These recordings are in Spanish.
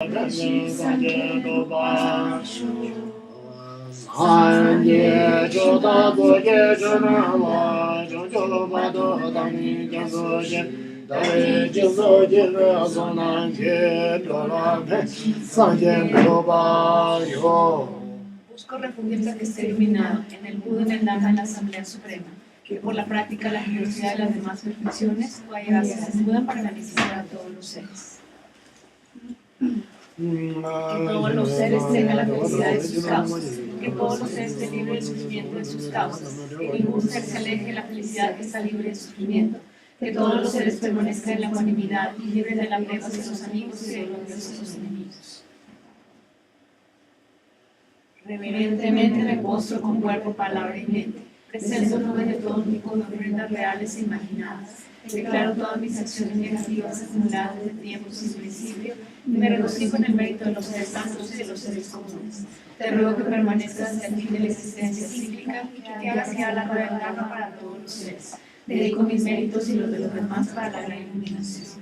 Busco refugio que esté iluminado en el Buda, en el Dhamma, en la Asamblea Suprema, que por la práctica, la generosidad y las demás perfecciones pueda llegar a ser Buda para beneficiar a todos los seres. Que todos los seres tengan la felicidad de sus causas, que todos los seres estén libres del sufrimiento de sus causas, que ningún ser se aleje de la felicidad que está libre de sufrimiento, que todos los seres permanezcan en la ecuanimidad y libres del apego hacia sus amigos y del odio hacia sus enemigos. Reverentemente me postro con cuerpo, palabra y mente. Presento en nombre de todo tipo de ofrendas reales e imaginadas. Declaro todas mis acciones negativas acumuladas desde tiempo sin principio y me regocijo en el mérito de los seres santos y de los seres comunes. Te ruego que permanezcas hasta el fin de la existencia cíclica y que hagas guiar la rueda del Dharma para todos los seres. Dedico mis méritos y los de los demás para la gran iluminación.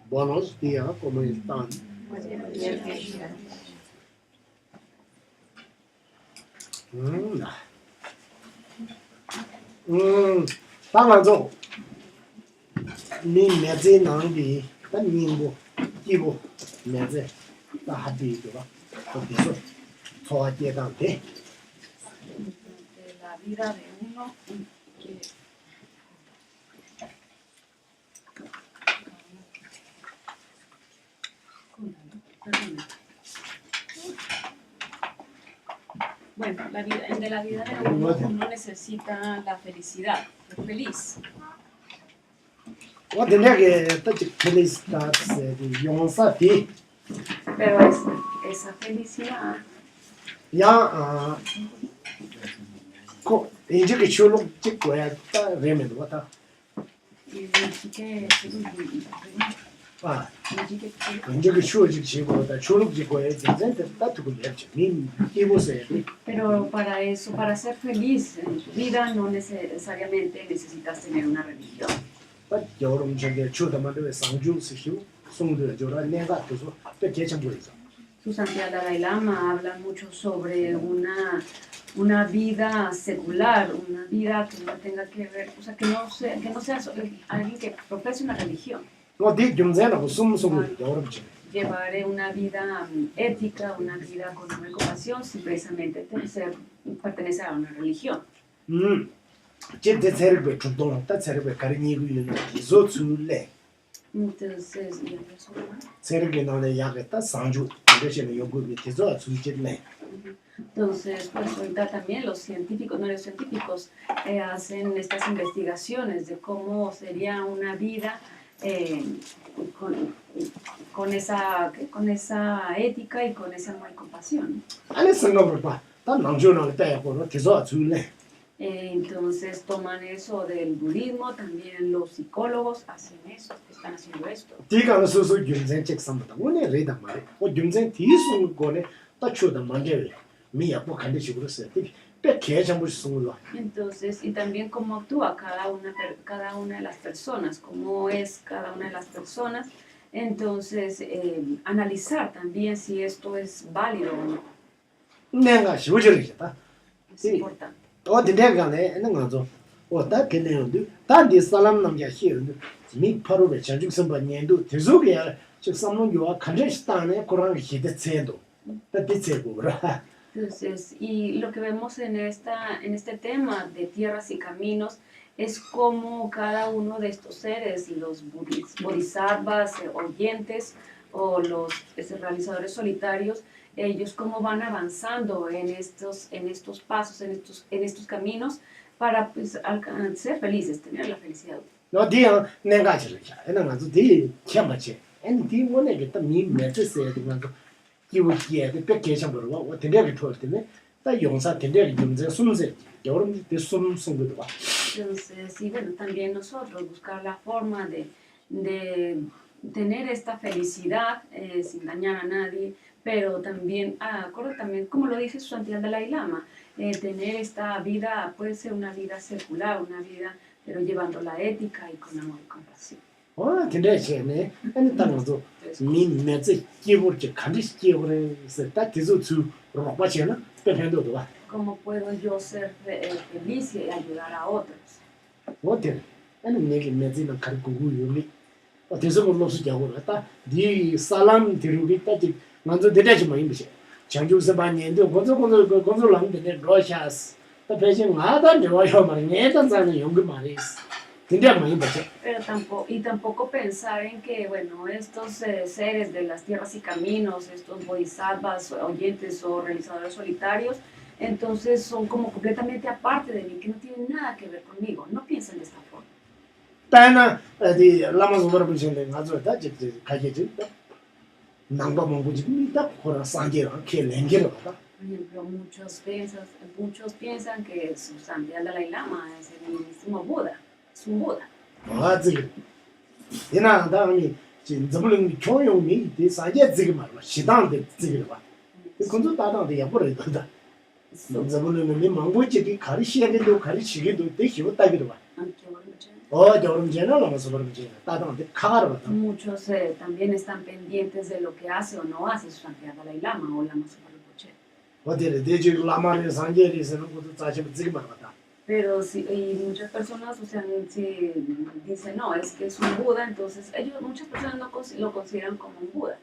Buenos días, ¿cómo están?当然之后，你面子能力，那民国、地国面子，那还比对吧？都比说，超健康的。Bueno, de la vida de uno necesita la felicidad, ser feliz. Pero esa felicidad pero para eso, para ser feliz en tu vida, no necesariamente necesitas tener una religión. Su Santidad Dalai Lama habla mucho sobre una vida secular, una vida que no tenga que ver, o sea, que no sea alguien que profese una religión. Llevar una vida ética, una vida con amor y compasión, sin precisamente pertenecer a una religión. Entonces, pues ahorita también los científicos, neurocientíficos, hacen estas investigaciones de cómo sería una vida con esa ética y con ese amor y compasión. Entonces toman eso del budismo, también los psicólogos hacen eso, están haciendo esto. Entonces, y también cómo actúa cada una de las personas, cómo es cada una de las personas. Entonces, analizar también si esto es válido o no. Es importante. Entonces, y lo que vemos en este tema de tierras y caminos es cómo cada uno de estos seres, los bodhisattvas, oyentes o los realizadores solitarios, ellos cómo van avanzando en estos pasos, en estos caminos para pues, ser felices, tener la felicidad. Entonces, y bueno, también nosotros buscar la forma de tener esta felicidad sin dañar a nadie, pero también, también, como lo dice su Santidad Dalai Lama, tener esta vida, puede ser una vida secular, una vida, pero llevando la ética y con amor y compasión. ¿Cómo puedo yo ser feliz y ayudar a otros? Pero tampoco pensar en que, bueno, estos seres de las tierras y caminos, estos bodhisattvas, oyentes o realizadores solitarios, entonces son como completamente aparte de mí, que no tienen nada que ver conmigo. No piensen de esta forma. Por ejemplo, muchos piensan que su Santidad Dalai Lama es el mismísimo Buda, es un Buda. Muchos también están pendientes de lo que hace o no hace su Santidad Dalai Lama o Lama Zopa Rinpoche. Pero y muchas personas, o sea, si dicen, no, es que es un Buda, entonces muchas personas no lo consideran como un Buda.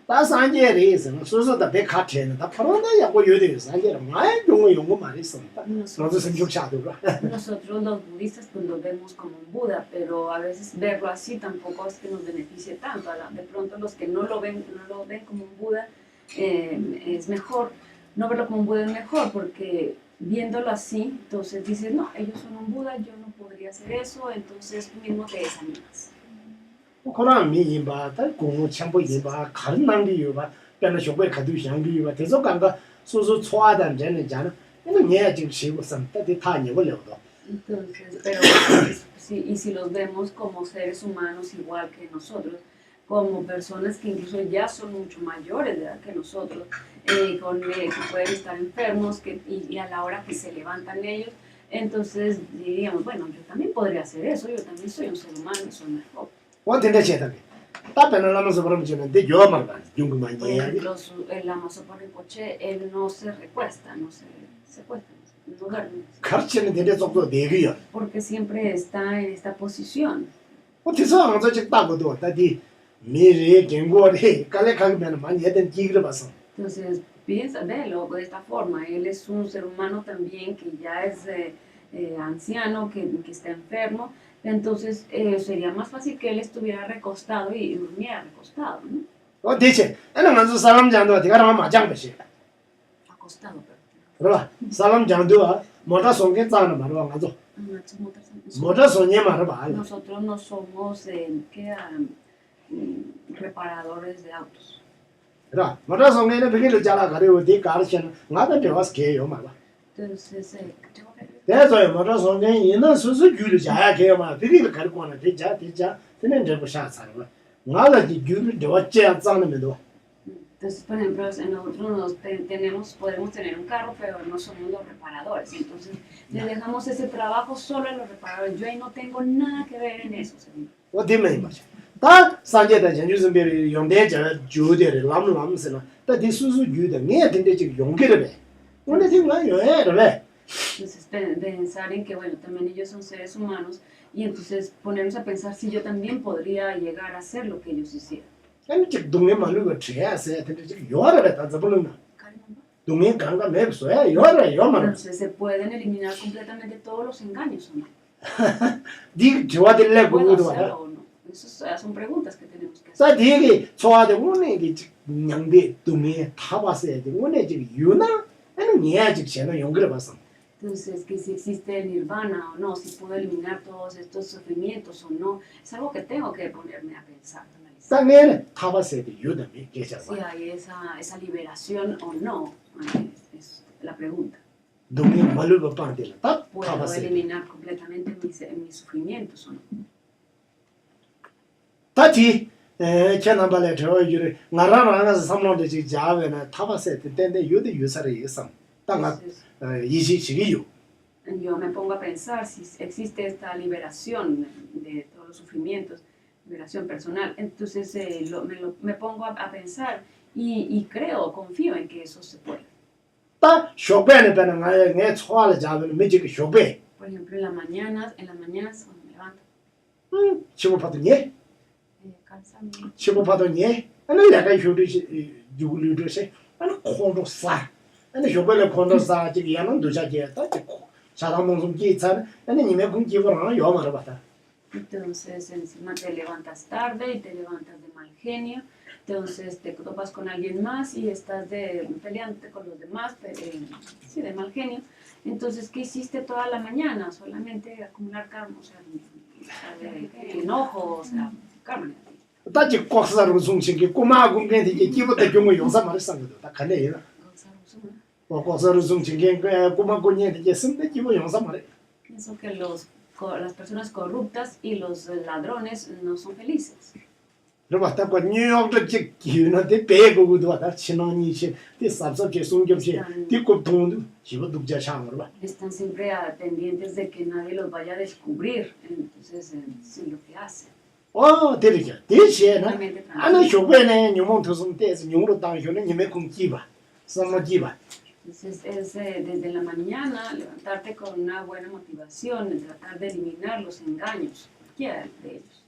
다 산제리스 소소다 백카트는 다 파란다 야고 요데 산제라 많이 용거 많이 있어. 너도 생각하도 봐. Nosotros los budistas pues lo vemos como un Buda, pero a veces verlo así tampoco es que nos beneficie tanto. De pronto los que no lo ven como un Buda, es mejor, no verlo como un Buda es mejor, porque viéndolo así, entonces dices, no, ellos son un Buda, yo no podría hacer eso, entonces tú mismo te desanimas. 코로나 미인바 다 공부 참고 인바 가능한 게 요바 변화 쇼부에 가도 향기 요바 대서 간가 소소 초하단 전에 잖아 이는 얘 지금 시고 선때 다 녀벌려도 Entonces, pero y si los vemos como seres humanos igual que nosotros, como personas que incluso ya son mucho mayores de edad que nosotros, que pueden estar enfermos y a la hora que se levantan ellos, entonces diríamos, bueno, yo también podría hacer eso, yo también soy un ser humano, soy mejor. 원텐데 제다게 답변을 하면서 그러면 되는데 요만 봐 용금만 Por 얘기하기 ejemplo, el Amazopo Rinpoche, él no se recuesta, no se cuesta, no duerme, 가르치는 데에 속도 내기야 porque siempre está en esta posición. 어디서 항상 즉 따고도 다디 미래 경고리 깔래가면 많이 했던 기기를 봤어 Entonces, piensa, velo de esta forma, él es un ser humano también que ya es anciano, que está enfermo, entonces sería más fácil que él estuviera recostado y durmiera recostado, ¿no? 대체 애는 먼저 사람 장도 어디 가면 마장 버시 Acostado, pero. 그러봐 사람 장도 뭐다 손게 짜는 말로 가서 뭐다 손에 말을 봐 Nosotros no somos reparadores de autos. 그래 뭐다 손에는 비기를 잘라 가려 어디 가르치는 나도 배워서 개요 말봐 Entonces, 대저에 뭐다 손에 있는 수수 규를 자야 개요 말 비기를 가르고는 대자 되는 데고 샤사는 나라지 규를 되었지 않는데도 entonces, por ejemplo, nosotros podemos tener un carro, pero no somos los reparadores. Entonces, le dejamos ese trabajo solo a los reparadores. Yo ahí no tengo nada que ver en eso, señor. 어디 말이야 다 산제다 전주선별이 용대자 주대를 남남스나 다디 수수 규的 내 근데 지금 용기를 해 오늘 지금 요해를 해 Entonces, pensar en que, bueno, también ellos son seres humanos y entonces ponernos a pensar si yo también podría llegar a hacer lo que ellos hicieron. 아니 지금 동네 말로 지야세 근데 지금 요하를 다 잡으려나 동네 강가 맵소야 요하를 요만 Entonces, se pueden eliminar completamente todos los engaños, ¿o no? 네 좋아들래 ¿Puedo 그거도 hacerlo 와라 o no? Esas son preguntas que tenemos que hacer. 자 되게 좋아데 오늘 이게 냥데 동네 다 봤어야 돼 오늘 지금 유나 아니 니야 지금 쟤는 용기를 봤어 Entonces, que si existe el nirvana o no, si puedo eliminar todos estos sufrimientos o no, es algo que tengo que ponerme a pensar, analizar. 땅에는 다 봤어야 돼 유담이 계셔 Si hay esa liberación o no, es la pregunta. 동네 말로 빠한테는 다 ¿Puedo 봤어야 돼 eliminar completamente mis sufrimientos o no? 다티 제나발에 저 유를 나라라서 삼론데 지 자베나 다 봤어야 돼 근데 유도 유사를 있어 땅아 Entonces, 이시시기요 yo me pongo a pensar si existe esta liberación de todos los sufrimientos, liberación personal. Entonces me pongo a pensar y creo, confío en que eso se puede. 다 쇼베는 배는 내 초알을 잡으면 매직 쇼베 Por ejemplo, en las mañanas cuando me levanto, 치고파더니 cansa 치고파더니 아니 내가 휴리시 유리르시 아니 콘도사 아니 쇼베를 콘도사 지금 야는 도자기였다 사람은 좀 기차는 아니 님의 공기고는 요 말을 봤다 Entonces, encima te levantas tarde y te levantas de mal genio. Entonces, te topas con alguien más y estás peleándote con los demás, sí, de mal genio. Entonces, ¿qué hiciste toda la mañana? Solamente acumular karma, o sea, enojo, o sea, karma negativo. 다지 꼭사로 중심기 꼬마 공변이 이게 기부터 경우 용사 말을 쓴 거도 다 갈래요 꼭사로 중심기 꼬마 공변이 이게 쓴데 기부 용사 말을 Pienso que las personas corruptas y los ladrones no son felices. 그럼 왔다 거 뉴욕도 지 기운한테 배고도 왔다 신혼이시 디 삽삽게 송겹시 디고 돈도 기부 독자 상으로 봐 Están siempre pendientes de que nadie los vaya a descubrir, entonces, sí, lo que hacen. 되리게 대시에나 아니 쇼베네 뇽몬토슨 때서 뇽으로 당효는 님의 공기바 선모기바 Entonces, es desde la mañana levantarte con una buena motivación, tratar de eliminar los engaños, cualquiera de ellos.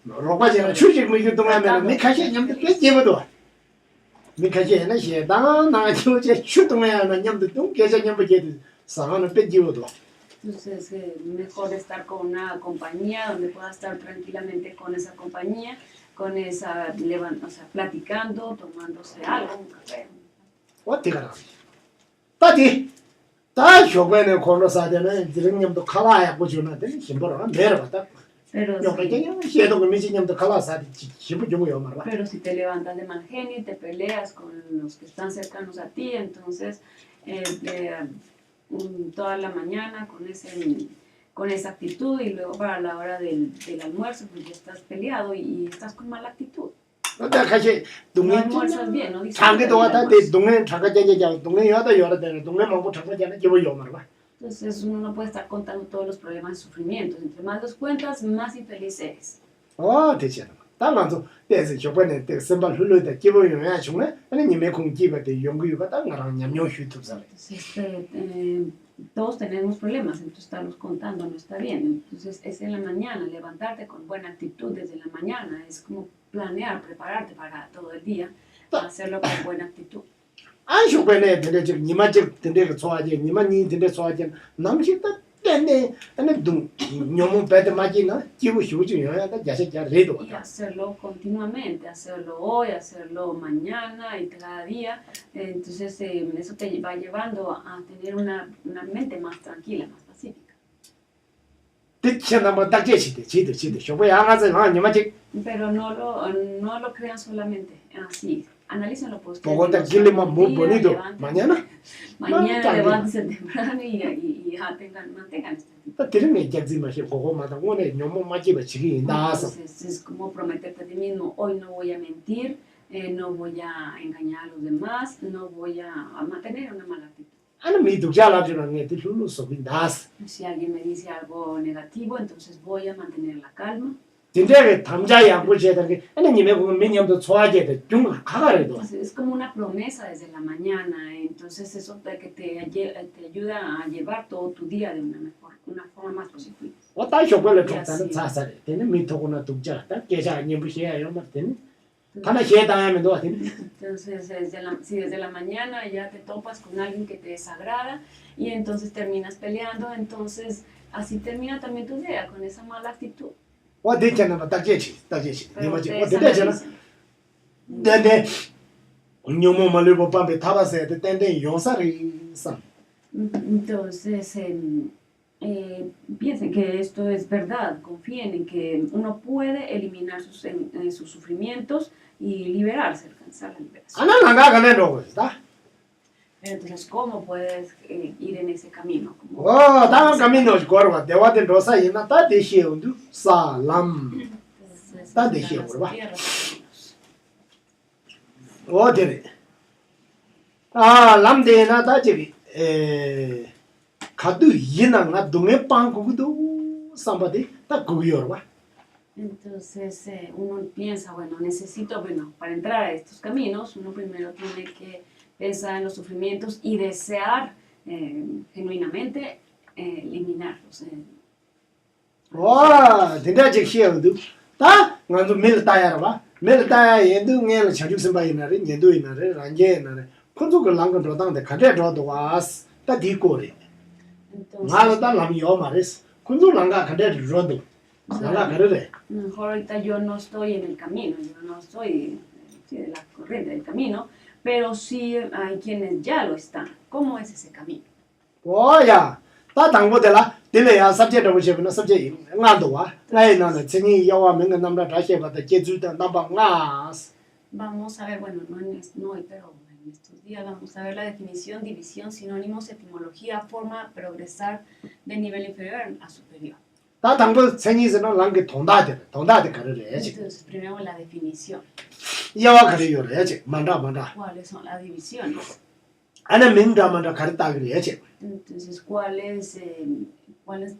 로바제나 추직 뭐 이거 동안에 미카시 냠도 깨지거든. 미카시나 시다 나 저제 추동에나 냠도 동 깨져 냠도 깨지. 사가는 빼지거든. Entonces, mejor estar con una compañía donde pueda estar tranquilamente con esa compañía, con esa, o sea, platicando, tomándose algo, un café. 어떻게 가라. 따지. 다 쇼베네 콘로사데는 드링님도 칼라야 보주나 되는 힘들어. 내려갔다. Pero 요 그냥 시에도 그 미진님도 칼라사디 기분 좋고요 말아. pero si te levantas de mal genio y te peleas con los que están cercanos a ti, entonces toda la mañana con esa actitud y luego para la hora del almuerzo pues ya estás peleado y estás con mala actitud. 근데 같이 No 동네 almuerzas bien, no disfrutas 장게도 del 왔다 때 almuerzo. 동네 잠가자자 동네 여다 여다 되는 동네 먹고 잠가자는 기분이 말아. Entonces uno no puede estar contando todos los problemas y sufrimientos. Entre más los cuentas, más infeliz eres. 되잖아. 당만도 대해서 저번에 때 선발 흘러다 기분이 왜 좋네? 아니 님의 공기가 돼 연구가 딱 나랑 냠뇨 휴트살. Entonces, todos tenemos problemas, entonces estarlos contando no está bien. Entonces es en la mañana, levantarte con buena actitud desde la mañana, es como planear, prepararte para todo el día, hacerlo con buena actitud. 안 쇼베네 근데 지금 니만 즉 근데 좋아하지 니만 니 근데 좋아하지 남식도 때네 아니 둥 녀모 배드 맞이나 기부 휴지야 다 자식자 레도 Y hacerlo continuamente, hacerlo hoy, hacerlo mañana y cada día. Entonces eso te va llevando a tener una mente más tranquila, más pacífica. 듣잖아 뭐 딱제시대 지도 쇼베 양아서 니만 즉 Pero no lo crean solamente así. Analícenlo por ustedes. 보고 딱 mismos. 길리만 뭐 Día, bonito levántense. mañana Mañana también. levántense temprano y ya mantengan este tipo. 또 들으면 객지 맛이 그거마다 오늘 녀모 맞이가 지기 나서 Entonces, es como prometerte a ti mismo, hoy no voy a mentir, no voy a engañar a los demás, no voy a mantener una mala actitud. 아니 미두자라지는 게 들로 속이 나서 Si alguien me dice algo negativo, entonces voy a mantener la calma. 진짜게 담자 양보셔야 되는 게 아니 님의 보면 민님도 좋아하게 돼. 좀 가가래도 Entonces, es como una promesa desde la mañana, entonces eso que te ayuda a llevar todo tu día de una forma más positiva. 왔다 쇼벌을 줬다는 자살에 되는 미토구나 독자 딱 계좌 님부셔야 요 말든 하나 해당하면 너 되는 Entonces, si desde la mañana ya te topas con alguien que te desagrada y entonces terminas peleando, entonces así termina también tu día, con esa mala actitud. 와 됐잖아 딱제시 Pero 니마지 와 ustedes 됐잖아 analicen. 근데 녀모 말고 밤에 타바세 때때 용사리 산 Entonces, piensen que esto es verdad, confíen en que uno puede eliminar sus sufrimientos y liberarse, alcanzar la liberación. 아나 나가가네로 있다 Pero entonces, ¿cómo puedes ir en ese camino? ¿Cómo- 와 다음 가면도 거르와 대화된 로사 있나 다 대시온도 사람 Entonces, Está las diciendo, va. tierras y caminos. 어디래 아 람데나 다지비 가도 이나가 동에 빵고도 삼바디 딱 거기요 봐 Entonces uno piensa, bueno, para entrar a estos caminos, uno primero tiene que pensar en los sufrimientos y desear genuinamente eliminarlos. 와 진짜 적시어도 다 먼저 밀다야 봐 밀다야 얘도 내가 자주 선바이나리 얘도 이나리 란제나리 콘조가 랑건 로당데 가게 줘도 와스 다 디고리 Entonces, 나도 다 남이요 말이스 콘조 랑가 가게 줘도 랑가 가르래 mejor ahorita yo no estoy en el camino, yo no estoy de la corriente del camino, pero sí hay quienes ya lo están. ¿Cómo es ese camino? 와야 다 당고들라 딜레야 sabject 보시면 sabject 나도 와 나이 나는 진이 야와 명은 남자 다시 받다 제주도 남방 나스 Vamos a ver, bueno, no hoy, pero en estos días vamos a ver la definición, división, sinónimos, etimología, forma, progresar de nivel inferior a superior. 다 당고 생이서는 랑게 동다데 가르래야지 Entonces, primero la definición. 야와 가르요래야지 만다 ¿Cuáles son las divisiones? 아니 민다만다 가르다 그래야지 Entonces, ¿cuáles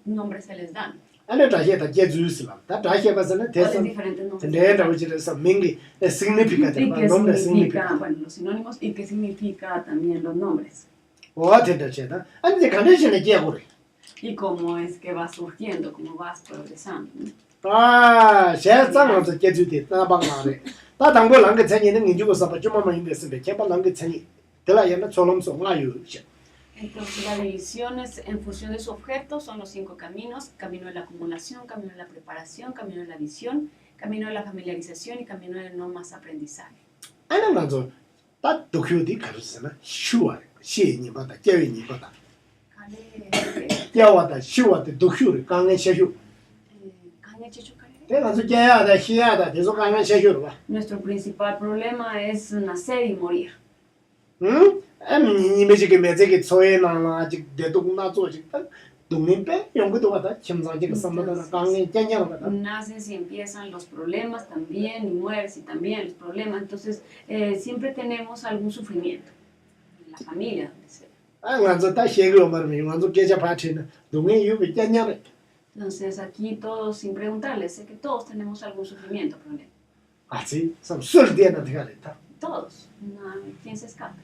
nombres se les dan? 아니 다시다 제주스람 다 다시 봐서는 ¿Cuáles 대선 diferentes nombres? 근데 우리에서 민기 significate ¿Y qué nombre significa, significate bueno, los sinónimos y qué significa también los nombres? 어디다 제다 아니 간에시네 제고래 Y cómo es que vas surgiendo, cómo vas progresando. ¿No? 아, 제상한테 깨주디 나방나래. 다 당고 랑게 천이는 인주고서 좀만 인데스데 개발 랑게 천이. 들라야나 졸음소 나요. Entonces la división es en función de su objeto, son los 5 caminos: camino de la acumulación, camino de la preparación, camino de la visión, camino de la familiarización y camino de no más aprendizaje. 아니 먼저 다 도쿄디 가르스나 슈와 시니 바다 제위니 바다. 야와다 슈와데 도쿄를 강에 셔슈. 내가 저야다 희야다 계속 강에 셔슈로 봐. Nuestro principal problema es nacer y morir. 응? 니메지게 메제게 소에나 아직 대동나 조직 동민배 연구도 왔다 침상지가 선마다 강에 땡겨로 갔다. Naces y empiezan los problemas también, y mueres y también los problemas. Entonces, siempre tenemos algún sufrimiento en la familia, donde sea. 아, 완전 다 해고 말이 완전 계좌 파티는 동에 유비 땡겨래. Entonces, aquí todos, sin preguntarles, sé que todos tenemos algún sufrimiento, problema. 아지 좀 술대나 되가랬다. Todos. No, ¿quién se escapa?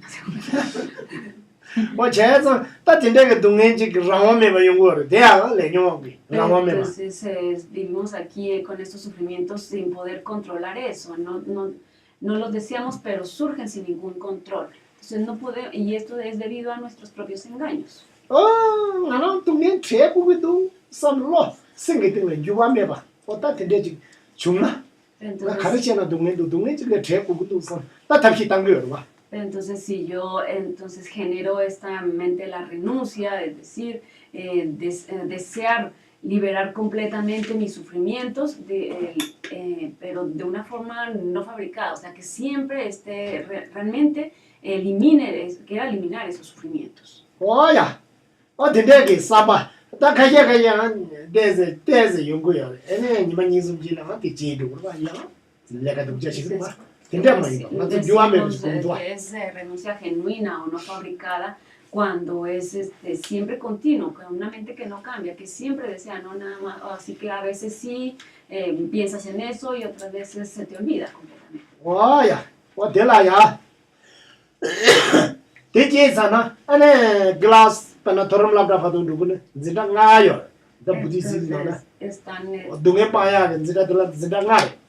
제가 다 진짜가 동네지 라마메바 연구를 대야 레뇨기 라마메바. Entonces, vivimos aquí con estos sufrimientos sin poder controlar eso. No los deseamos, pero surgen sin ningún control. Entonces, no podemos, y esto es debido a nuestros propios engaños. 나는 동네 최고도 선로 생기는 유아메바. 어따 된대지 중나. 나 가르치나 동네도 동네지가 최고도 선. 다 답시 당겨요 봐. Entonces, si yo genero esta mente de la renuncia, es decir, desear liberar completamente mis sufrimientos, pero de una forma no fabricada, o sea, que siempre realmente quiera eliminar esos sufrimientos. 오야, 어딘데기 싸봐. 다 가야 desde 연구요. 애네 니만 인숨지나 뒤지도 그러냐. 내가 좀 자식을 봐. Decimos que es renuncia genuina o no fabricada cuando es siempre continuo, con una mente que no cambia, que siempre desea, no nada más, así que a veces sí piensas en eso y otras veces se te olvida completamente. 와야, 어딜라야. 대제잖아. 안에 글라스 pana torom labra fatu dugune. 진짜 ngayo. 다 부디시 나나. 동에 빠야 진짜 들라 진짜 ngayo.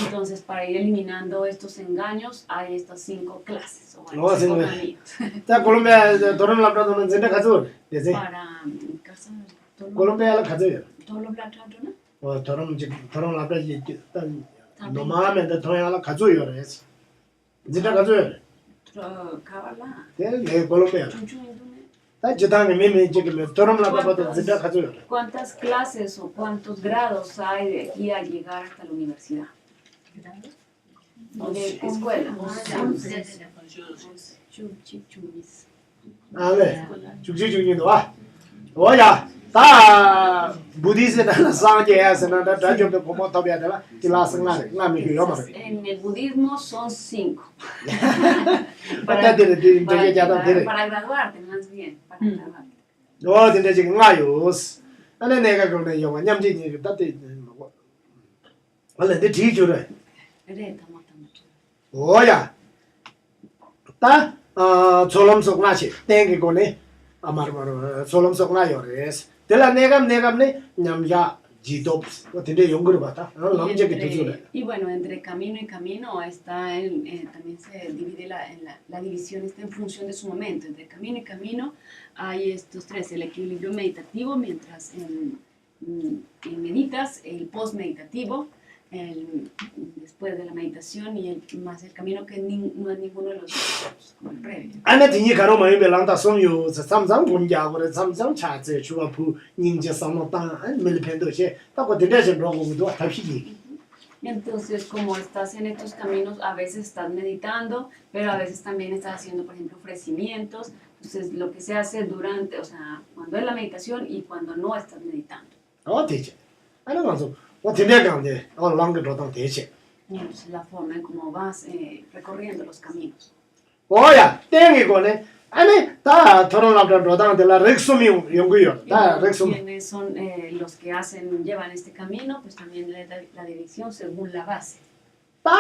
Entonces, para ir eliminando estos engaños, hay estas 5 clases o 5 caminos. 자, 콜롬비아 도론 라브라도는 진짜 가져. 되지? Para casa 콜롬비아를 가져요. todo lo blanco, 도론 라브라 일단 노마면도 도야라 가져요. 그래서 진짜 가져요. Kabbalah. 네, 콜롬비아. 다 지단에 매매 지금 도론 라브라도 진짜 가져요. ¿Cuántas clases o cuántos grados hay de aquí a llegar hasta la universidad? ¿O de escuela? 아, 네. 죽지죽이도 와. 뭐야? 다 부디스나 상제에서는 다 좀 보면 더 배워라. 클래스나 나미 hiểu mà. En el budismo son 5. para graduarte, más bien, para graduarte. 너 근데 지금 nga요스. 안에 내가 그러네 영화 냠지니 다때 뭐. 원래 내 뒤줄에. 뭐야? 다 졸음속 나시 땡기고네. 아마르마르 졸음속 나요레스. 들라 내감네 냠야 지도스. 어떻게 연구를 받아? 남자게 뒤줄에. Y bueno, entre camino y camino está también se divide la división está en función de su momento. Entre camino y camino hay estos 3, el equilibrio meditativo mientras meditas, el post-meditativo, después de la meditación y más el camino que no es ninguno de los dos, como el previo. 안에 뒤에 가로 많이 belanta som요 삼상 본자고래 삼상 차제 주어부 닌제 삼노다 밀펜도시 딱고 대대신 로고도 답시기. Entonces, como estás en estos caminos, a veces estás meditando, pero a veces también estás haciendo, por ejemplo, ofrecimientos. Entonces, lo que se hace durante, o sea, cuando es la meditación y cuando no estás meditando. 대체. 아니 가서 어떻게 간데 랑게로당 대체. Es la forma en cómo vas recorriendo los caminos. 뭐야? 땡이고네. 아니 다 토론라브라도당 de la 렉숨이 연구요. 다 렉숨. Quienes son los que llevan este camino, pues también la dirección según la base. 다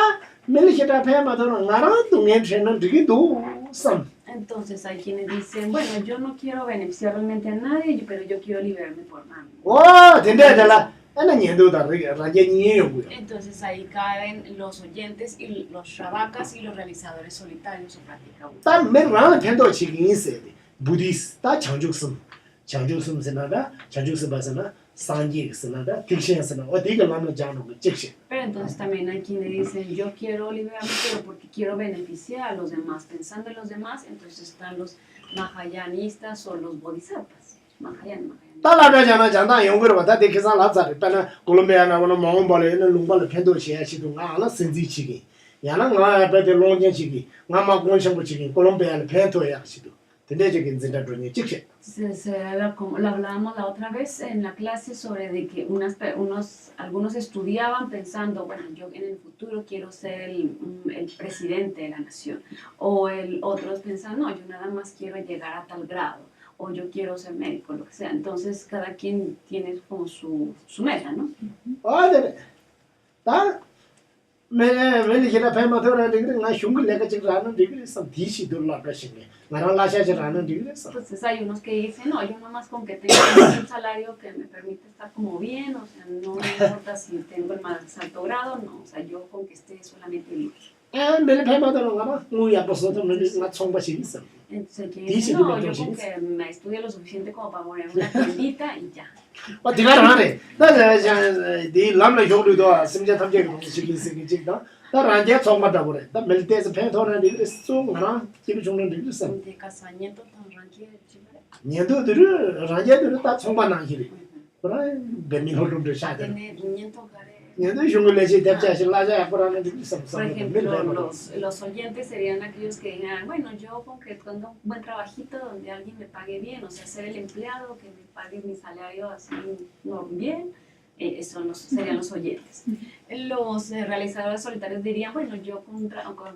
밀리시다 페마도는 나랑 동행체는 되게도 섬. Entonces hay quienes dicen, bueno, yo no quiero beneficiar realmente a nadie, pero yo quiero liberarme por mí. 와 된다잖아 아니 년도다 라제 니요고요 Entonces ahí caen los oyentes y los shabacas y los realizadores solitarios o práctica útil. 다 맨랑 편도 지긴 있어야 돼 부디스 다 장죽숨 세나다 장죽숨 바사나 산지 세나다 딕션스나 어디가 남는 자는 거 직신 Pero entonces también hay quienes dicen, yo quiero liberarme, pero porque quiero beneficiar a los demás, pensando en los demás, entonces están los mahayanistas o los bodhisattvas. Mahayana. 달라다잖아 장다 연구를 받다 대기상 라자를 빼나 콜롬비아나 원은 몽골에는 롱발을 편도 시야시도 나나 선지치기 야나가 베데 롱년치기 나마 공성부치기 콜롬비아는 편도야시도 대대적인 진단이 직신 Como lo hablábamos la otra vez en la clase sobre de que algunos estudiaban pensando, bueno, yo en el futuro quiero ser el presidente de la nación, o otros pensaban, no, yo nada más quiero llegar a tal grado, o yo quiero ser médico, lo que sea. Entonces cada quien tiene como su meta, ¿no? 네. 다 매니저나 페마도라 되게 나 흉을 내가 지금 하는 되게 좀 디시돌라 그러시네. 나랑 라샤지라는 되게 있어. Entonces hay unos que dicen, no, yo nada más con que tenga un salario que me permite estar como bien, o sea, no me importa si tengo el más alto grado, no, o sea, yo con que esté solamente libre. 매일 페마도는 가봐. 우리 아버지도 나 총바시 있어. Entonces aquí dicen, no, yo con que me estudie lo suficiente como para poner una tiendita y ya. 디가를 하네. 나자 디 람라 요르도 심지어 탐제 시기 있다. 나란제 총바다 버려. 나 멜테스 페토는 있어. 나라 집이 죽는 데 있어. De casamiento tan ranquilla de Chile. 년도들 라제들 다 총바나 기리. 그래 베미홀도 샤데. Tiene 500 hogares. 년도 흉을내지 대자실 라자 앞으로는 데 있어. Por ejemplo, los oyentes serían aquellos que dijeran, bueno, yo con que tenga un buen trabajito donde alguien me pague bien, o sea, ser el empleado que me pague mi salario así no, bien, serían los oyentes. Los realizadores solitarios dirían, bueno, yo con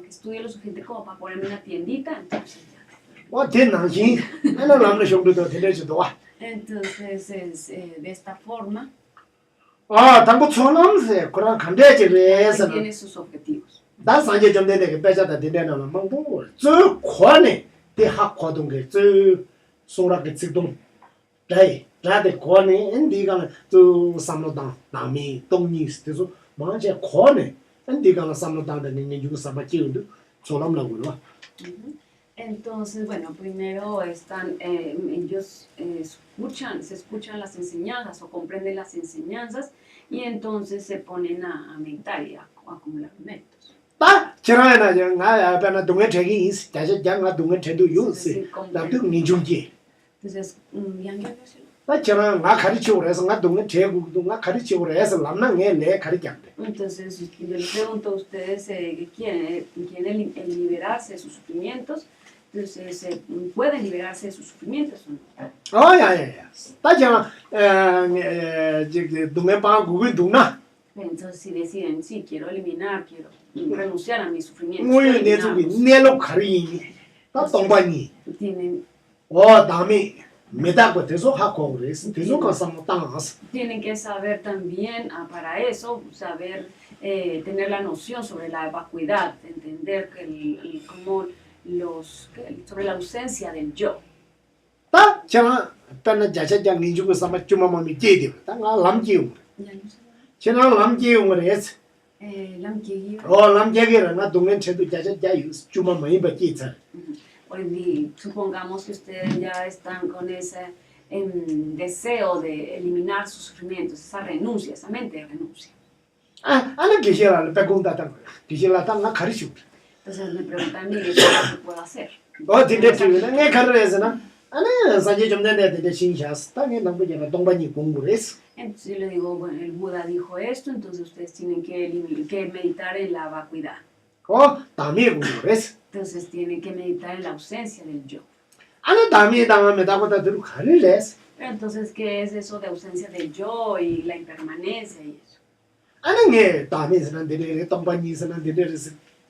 que estudie lo suficiente como para ponerme una tiendita, entonces ya. 대난신 하나 람라 흉도 되려지도 와. Entonces de esta forma 당고 초남세 그런 간대지래서 Tiene sus objetivos. 난 산제 좀 되게 빼자다 되려나 망보 저 권에 대학과동게 저 소라게 직동 네 라데 권에 인디가 저 삼로당 남이 동니스도 맞아 권에 인디가 삼로당데 니 주고 사바치도 초남라고 와 Entonces, bueno, primero ellos se escuchan las enseñanzas o comprenden las enseñanzas y entonces se ponen a meditar y a acumular méritos. 딱 지나나 나 앞에나 동에 책이 있어 다시 장가 동에 책도 요새 나도 민중지 Entonces, 양계하시는 나 지나 나 가르치고 그래서 나 동네 제국도 나 가르치고 그래서 남랑에 내 가르쳤대. Entonces, yo les pregunto a ustedes que quieren liberarse de sus sufrimientos, entonces, ¿pueden liberarse de sus sufrimientos o no? 야야야. 따지마 동네 방국이 동나. Entonces, si deciden, sí, quiero renunciar a mis sufrimientos, 뭘 내주기 내로 가리니. 나 동반이. tienen 다음에 메다고 대소 하고 그래서 대소 가서 뭐 땅아서. Tienen que saber también, para eso, saber tener la noción sobre la vacuidad, entender sobre la ausencia del yo. 다 제가 때는 자체장 민주고 삼아 주마마미 제디. 땅아 남지용. 제가 남지용을 해서. 남지기를 나 동네 채도 자체자유 주마마미 받기자. Hoy supongamos que ustedes ya están con ese deseo de eliminar sus sufrimientos, esa renuncia, esa mente de renuncia. 아니 계시라를 배운다던 거야. 계시라다 나 가르치고. Entonces me preguntan, mire, ¿qué es lo que puedo hacer? 디데티브는 내 가르에서는 아니 사제 좀 내내 되게 신샤스 땅에 남부제가 동반이 공부를 했어. Entonces yo le digo, bueno, el Buda dijo esto, entonces ustedes tienen que meditar en la vacuidad. 다음에 공부를 했어. Entonces tienen que meditar en la ausencia del yo. 아니 다음에 메다보다 들고 가를 했어. Pero entonces, ¿qué es eso de ausencia del yo y la impermanencia y eso? 아니 게 다음에서는 되게 동반이서는 되게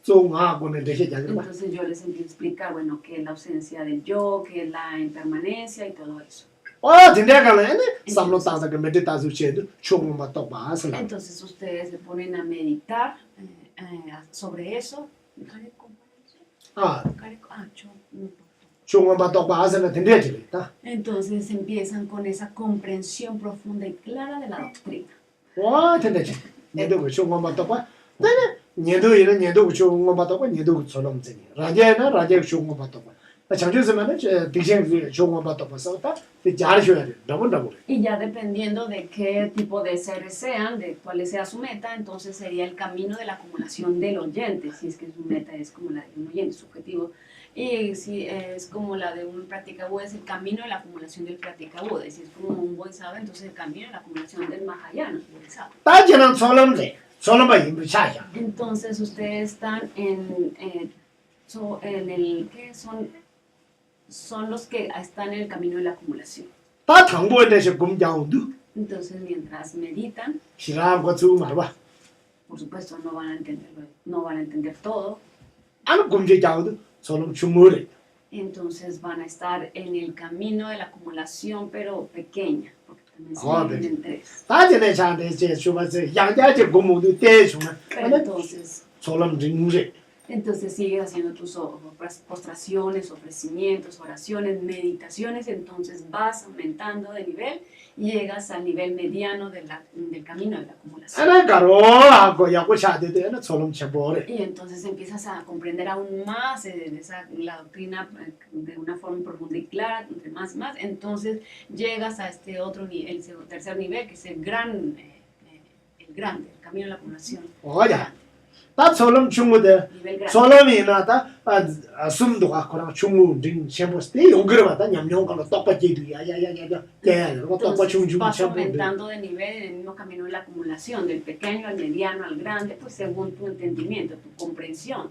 종하고는 되게 잘 봐. Entonces yo les empiezo a explicar, bueno, qué es la ausencia del yo, qué es la impermanencia y todo eso. 진짜가는 삼로 따서 그 메디타스 쉐도 총만 또 봐서. Entonces ustedes se ponen a meditar sobre eso. chungwa tokwa asana tende chile ta Entonces empiezan con esa comprensión profunda y clara de la doctrina. wa tende chile nyedo ku chungwa tokwa tene nyedo ina nyedo ku chungwa tokwa nyedo ku solom zeni rajena raje chungwa tokwa ta changju semana dicen chungwa tokwa sa ta te jar shoya double Y ya dependiendo de qué tipo de seres sean, de cuál sea su meta, entonces sería el camino de la acumulación del oyente, si es que su meta es como la de un oyente, su objetivo. Y si es como la de un practicabú, es el camino de la acumulación del practicabú. Y si es como un bodhisattva, entonces el camino de la acumulación del mahayana bodhisattva. ta jenan solom le solom ba yimbi cha Entonces ustedes están en el ¿qué? Son los que están en el camino de la acumulación. ta thangbo de se gum jang du Entonces mientras meditan, shira go chu marwa por supuesto no van a entender todo. an gum je jang du solom chumure Entonces van a estar en el camino de la acumulación, pero pequeña, porque también se Ah, dividen en tres. ta jenan cha de je shuba se yang ja je gum du te shuma Pero entonces solom ringje Entonces sigues haciendo tus postraciones, ofrecimientos, oraciones, meditaciones, entonces vas aumentando de nivel y llegas al nivel mediano del camino de la acumulación. ana garo a go ya go cha de na solom chabore Y entonces empiezas a comprender aún más la doctrina de una forma profunda y clara, entre más y más. Entonces llegas a este otro nivel, el tercer nivel, que es el grande, el camino de la acumulación. oya ta solom chumu de Nivel grande. solom ina ta sum do ga ko chumu ring chembo ste yongre ba ta nyam nyong ka to pa ji du ya go to pa chung Entonces chung vas chembo aumentando de nivel en el mismo camino de la acumulación, del pequeño al mediano al grande, pues según tu entendimiento, tu comprensión.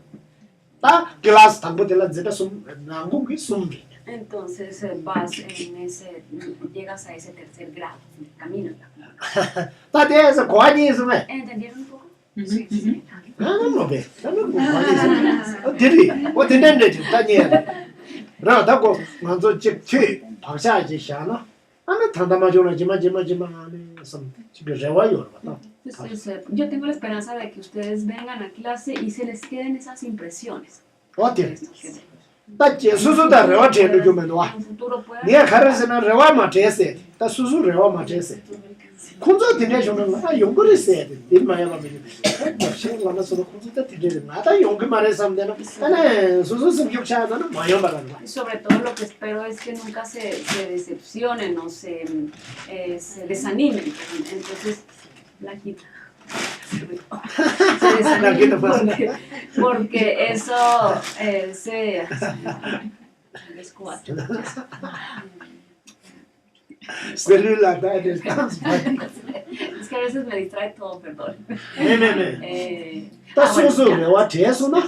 ta class thangbo de la zeta sum na ngum ki sum ri Entonces llegas a ese tercer grado, el camino de la acumulación. ta de se ko ni su me ¿Entendieron un poco? Sí, sí. no be ta no ko ni su diri o de den de ta ni ra ta ko ma zo chi chi pa sha ji sha na ana ta da ma jo na ji ma ne sam chi ge rewa yo ba ta Entonces, yo tengo la esperanza de que ustedes vengan a clase y se les queden esas impresiones. o de ta je su su da rewa je no jo me no En un futuro puedan... ni ka re se na rewa ma je se ta su su rewa ma je se kunzo de ne jo na yong ge se de ma ya ba me ta shi la na so kunzo ta de na ta yong ge ma re sam de na ana su su sim cha na ma yo ba na Y sobre todo lo que espero es que nunca se decepcionen o se desanimen. Entonces, Blanquita. Se desanimen porque eso es cuatro. Cellular that is Es que a veces me distrae todo, perdón. me ta su su rewa je su na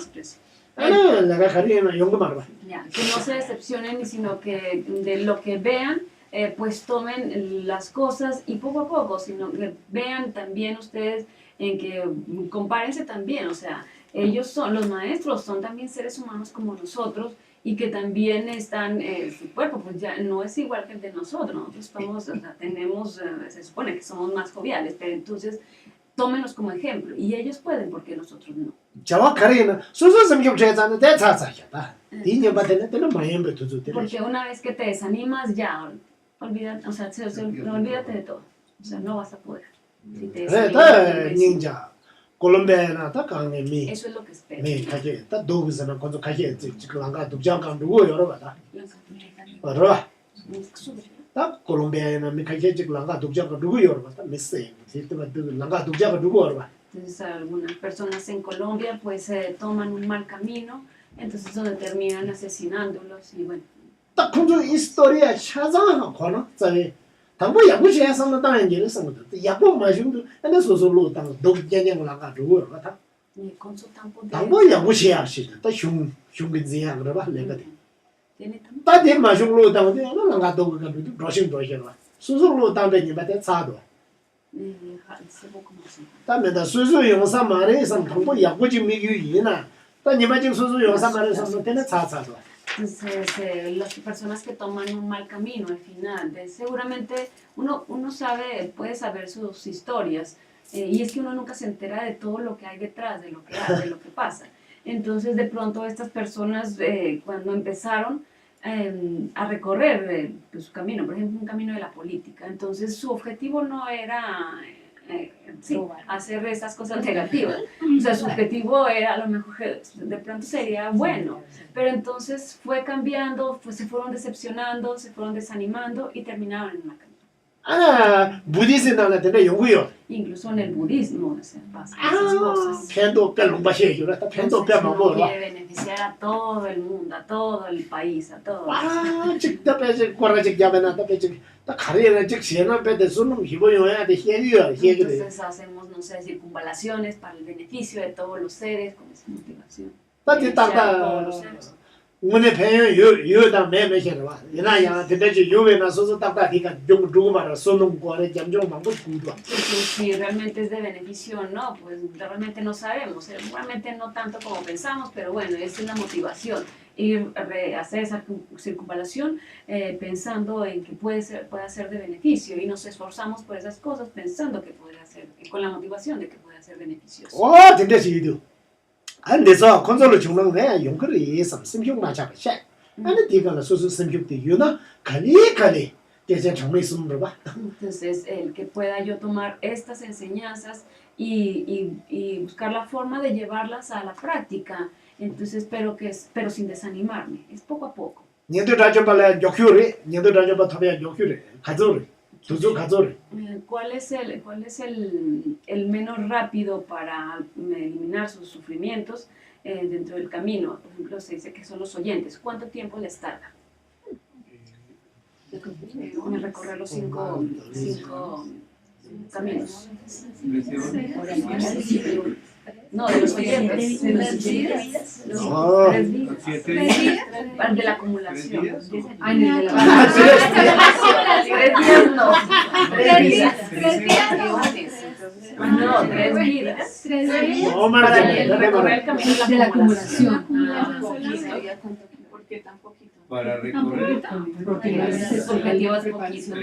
ana la ga khari na yong ge ma ba Ya, que no se decepcionen, sino que de lo que vean, pues tomen las cosas y poco a poco, sino que vean también ustedes en que compárense también, o sea, ellos son, los maestros son también seres humanos como nosotros y que también están, su cuerpo pues ya no es igual que el de nosotros estamos, o sea, tenemos, se supone que somos más joviales, pero entonces tómenlos como ejemplo y ellos pueden porque nosotros no. jawa khari na su su sim je za na de cha cha ya ta di ni ba de na ma yem be tu tu de Porque una vez que te desanimas ya, olvídate, o sea, olvídate de todo, o sea, no vas a poder. Si te re desanimas, ta pues, ninja Colombia na ta ka nge mi eso es lo que espero. me ka je ta do bu na ko ka je ji ko lang ga du jang kan du yo ro ba ta ro ba ta Colombia na mi ka je ji lang ga du jang kan du yo ro ba ta me se si te ba du lang ga du jang kan du yo ro ba Entonces algunas personas en Colombia pues toman un mal camino, entonces donde terminan asesinándolos y bueno. ta kun ju historia cha za ha ko no za ni ta bo ya bu je sang na ta ni le sang de ya bo ma jung du na so so lu tang do jian jian lang ga du yo ba ta Con su tampo ta bo ya bu je ya shi ta xiong ge zi ya ge ba le ga de tiene tampo. ta de ma jung lu tang de na lang ga do ga du ro xing do xie ba su su lu tang de ni ba de cha do ta me da su su yong sa ma re sam ta bo ya bu ji mi yu yi na ta ni ma jing su su yong sa ma re sam de na cha cha do Entonces, las personas que toman un mal camino al final, seguramente uno sabe, puede saber sus historias, y es que uno nunca se entera de todo lo que hay detrás, de lo que pasa. Entonces, de pronto, estas personas, cuando empezaron, a recorrer pues, su camino, por ejemplo, un camino de la política. Entonces, su objetivo no era sí, hacer esas cosas negativas. O sea, su objetivo era, a lo mejor de pronto sería bueno, pero entonces fue cambiando, pues se fueron decepcionando, se fueron desanimando y terminaron en una caída. 아, 부디스나나 되네 요구요. Incluso en el budismo se pasan esas cosas. 팬도 뺄롱바시에 요라 다 팬도 Entonces, 빼면 uno 뭐라. quiere beneficiar a todo el mundo, a todo el país, a todos. 아, 직다 빼지 꼬라직 잡아나 다 빼지. 다 가리는 즉 시에나 빼대 수능 기본요야 돼 해리요. 해리요. Entonces hacemos, no sé, circunvalaciones para el beneficio de todos los seres con esa motivación. 따지 Beneficiar a 따다. todos los seres. 오늘 팬요 요다 매매셔 봐. 이나야 되지 요베나 소소 따다 디가 좀 두고 말아 수능 거래 점점 막 부도. Si realmente es de beneficio o no, pues realmente no sabemos. Seguramente no tanto como pensamos, pero bueno, esa es la motivación. Ir a hacer esa circunvalación pensando en que puede ser de beneficio y nos esforzamos por esas cosas pensando que podría ser, con la motivación de que puede ser beneficioso. 와, 된대지 이도. 안돼서 콘솔로 죽는 거야. 용거리 있어. 심흉 맞아. 샤. 아니 디가는 소소 심흉도 유나 칼리. que 정말 있으면 봐. Entonces, el que pueda yo tomar estas enseñanzas y buscar la forma de llevarlas a la práctica. Entonces, pero sin desanimarme, es poco a poco. 니도 라죠 발라 욕휴리. 니도 라죠 바 타비야 욕휴리. 가조리. 두주 가조리. ¿Cuál es el menos rápido para eliminar sus sufrimientos dentro del camino? Por ejemplo, se dice que son los oyentes. ¿Cuánto tiempo les tarda? En recorrer los cinco caminos. No, de los oyentes. De los oyentes. Ah. 3 días. De la acumulación. Ay, de la 아, 3 días no. 3 días. 3 días. No, 3 vidas. 너 Para 말하자. recorrer el camino De la acumulación. ¿Por qué tan poquito? Para recorrer. Porque el objetivo es poquito.